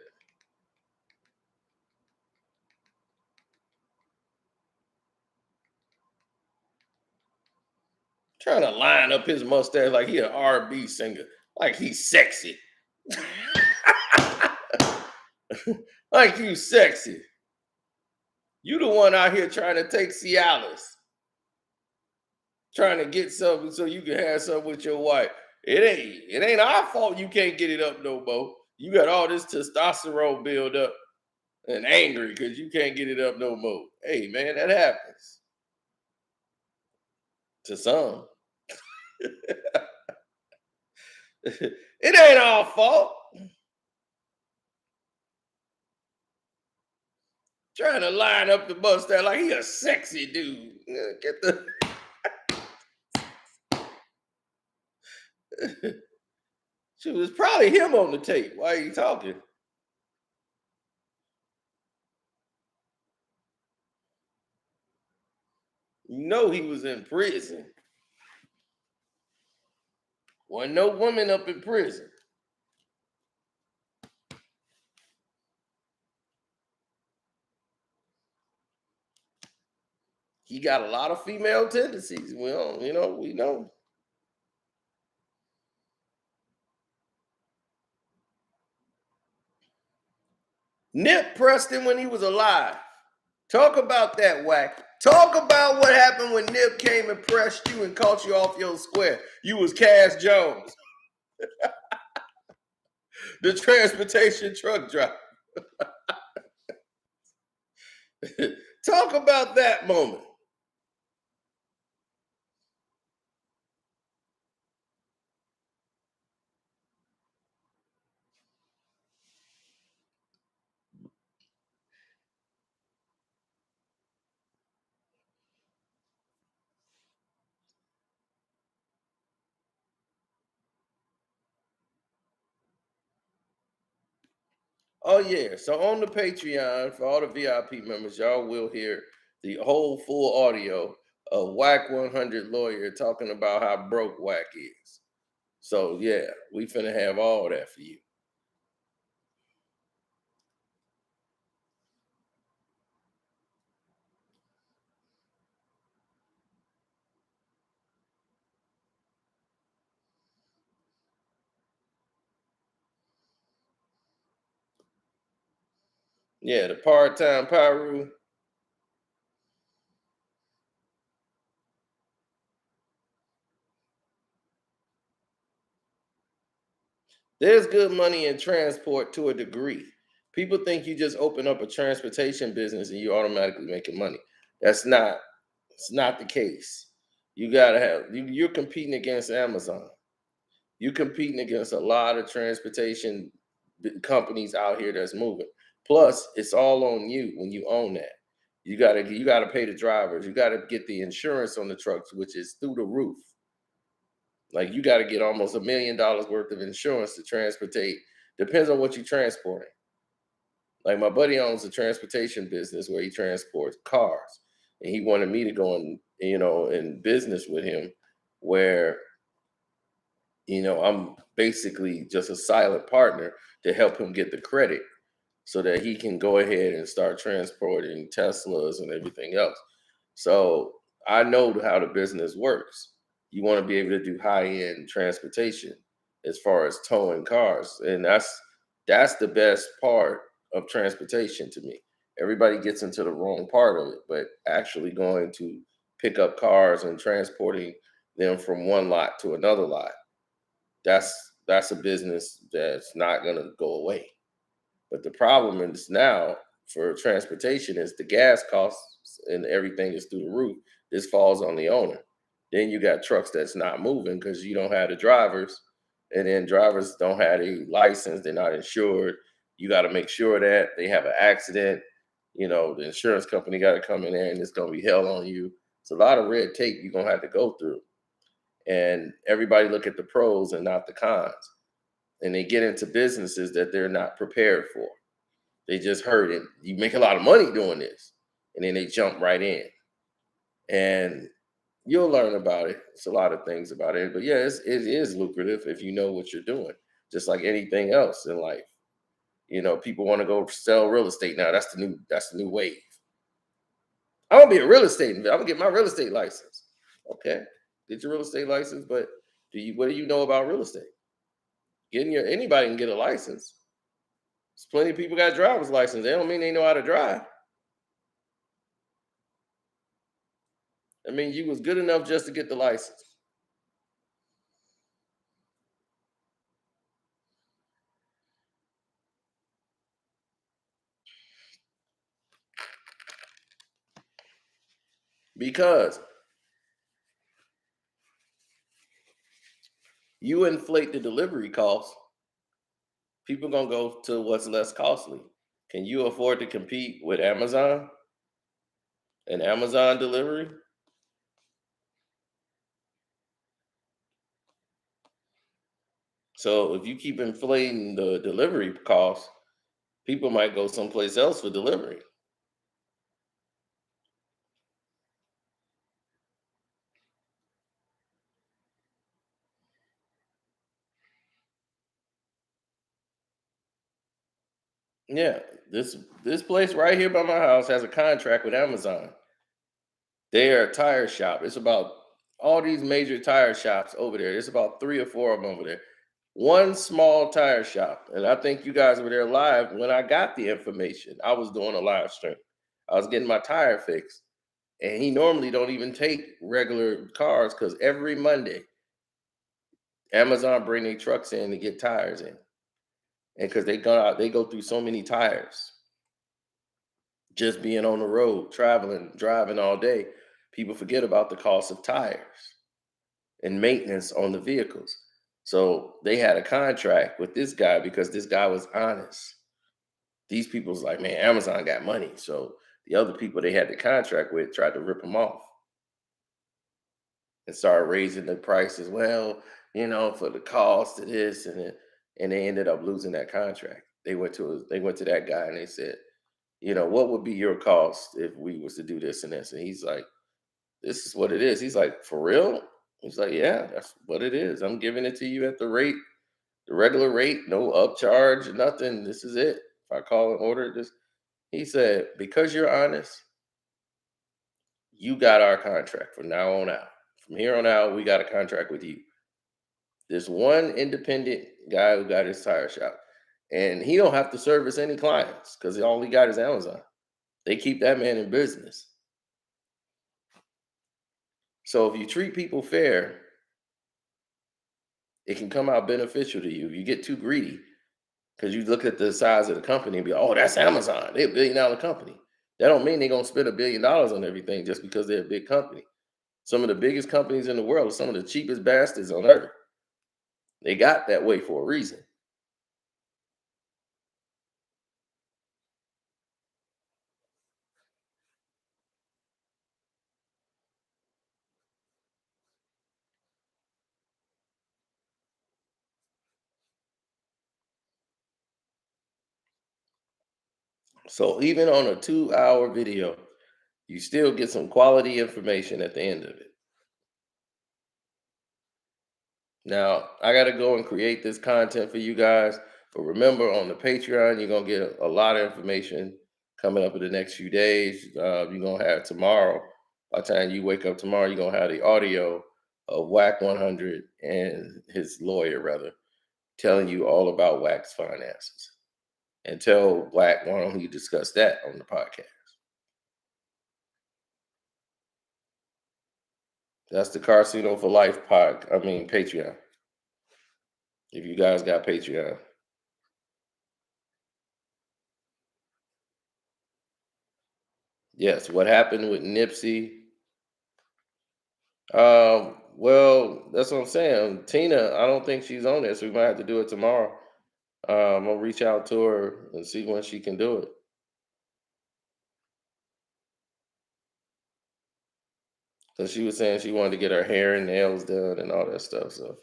Trying to line up his mustache like he an R&B singer, like he's sexy. Like you sexy. You the one out here trying to take Cialis, trying to get something so you can have something with your wife. It ain't our fault you can't get it up no more. You got all this testosterone build up and angry because you can't get it up no more. Hey man, that happens to some. It ain't our fault. Trying to line up the mustache like he a sexy dude. Get the She was probably him on the tape. Why are you talking? You know he was in prison. Wasn't no woman up in prison. He got a lot of female tendencies. Well, we know. Nip pressed him when he was alive. Talk about that, Wack. Talk about what happened when Nip came and pressed you and caught you off your square. You was Cass Jones, the transportation truck driver. Talk about that moment. Oh yeah. So on the Patreon for all the VIP members, y'all will hear the whole full audio of Wack 100 lawyer talking about how broke Wack is. So yeah, we finna have all that for you. Yeah, the part-time Pyru. There's good money in transport to a degree. People think you just open up a transportation business and you're automatically making money. That's not, it's not the case. You gotta have you're competing against Amazon. You're competing against a lot of transportation companies out here that's moving. Plus, it's all on you when you own that. You gotta pay the drivers. You gotta get the insurance on the trucks, which is through the roof. Like you got to get almost $1 million worth of insurance to transportate. Depends on what you're transporting. Like my buddy owns a transportation business where he transports cars, and he wanted me to go in business with him, where I'm basically just a silent partner to help him get the credit so that he can go ahead and start transporting Teslas and everything else. So I know how the business works. You want to be able to do high-end transportation as far as towing cars. And that's the best part of transportation to me. Everybody gets into the wrong part of it, but actually going to pick up cars and transporting them from one lot to another lot, that's a business that's not gonna go away. But the problem is now for transportation is the gas costs and everything is through the roof. This falls on the owner. Then you got trucks that's not moving because you don't have the drivers, and then drivers don't have a license, they're not insured. You got to make sure that they have an accident. The insurance company got to come in there and it's going to be hell on you. It's a lot of red tape you're going to have to go through. And everybody look at the pros and not the cons. And they get into businesses that they're not prepared for. They just heard it. You make a lot of money doing this. And then they jump right in. And you'll learn about it. It's a lot of things about it. But yeah, it is lucrative if you know what you're doing. Just like anything else in life. People want to go sell real estate now. That's the new wave. I'm gonna be a real estate investor. I'm gonna get my real estate license. Okay. Get your real estate license, but what do you know about real estate? Anybody can get a license. There's plenty of people got driver's license. They don't mean they know how to drive. I mean, you was good enough just to get the license. Because you inflate the delivery costs, people gonna go to what's less costly. Can you afford to compete with Amazon and Amazon delivery? So if you keep inflating the delivery costs, people might go someplace else for delivery. Yeah, this place right here by my house has a contract with Amazon. They are a tire shop. It's about all these major tire shops over there. There's about 3 or 4 of them over there. One small tire shop, and I think you guys were there live when I got the information. I was doing a live stream. I was getting my tire fixed, and he normally don't even take regular cars because every Monday Amazon bring their trucks in to get tires in, and because they go through so many tires. Just being on the road, traveling, driving all day, people forget about the cost of tires and maintenance on the vehicles. So they had a contract with this guy because this guy was honest. These people's like, man, Amazon got money. So the other people they had the contract with tried to rip them off and started raising the prices. Well, for the cost of this and they ended up losing that contract. They went to that guy and they said, what would be your cost if we was to do this and this? And he's like, this is what it is. He's like, for real? He's like, yeah, that's what it is. I'm giving it to you at the rate, the regular rate, no upcharge, nothing. This is it. If I call and order this, he said, because you're honest, you got our contract from now on out. From here on out, we got a contract with you. There's one independent guy who got his tire shop. And he don't have to service any clients because all he got is Amazon. They keep that man in business. So if you treat people fair, it can come out beneficial to you. If you get too greedy, because you look at the size of the company and be, oh, that's Amazon. They're $1 billion company. That don't mean they're gonna spend $1 billion on everything just because they're a big company. Some of the biggest companies in the world are some of the cheapest bastards on earth. They got that way for a reason. So even on a 2-hour video, you still get some quality information at the end of it. Now, I got to go and create this content for you guys. But remember, on the Patreon, you're going to get a lot of information coming up in the next few days. You're going to have tomorrow. By the time you wake up tomorrow, you're going to have the audio of Wack 100 and his lawyer, rather, telling you all about Wack's finances. And tell Wack, why don't he discuss that on the podcast? That's the Casino for Life Patreon. If you guys got Patreon. Yes, what happened with Nipsey? Well, that's what I'm saying. Tina, I don't think she's on there, so we might have to do it tomorrow. I'm gonna reach out to her and see when she can do it. Because she was saying she wanted to get her hair and nails done and all that stuff. So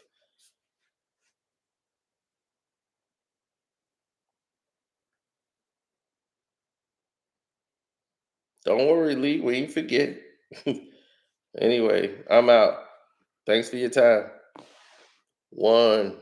don't worry, Lee, we ain't forget. Anyway, I'm out. Thanks for your time. 1.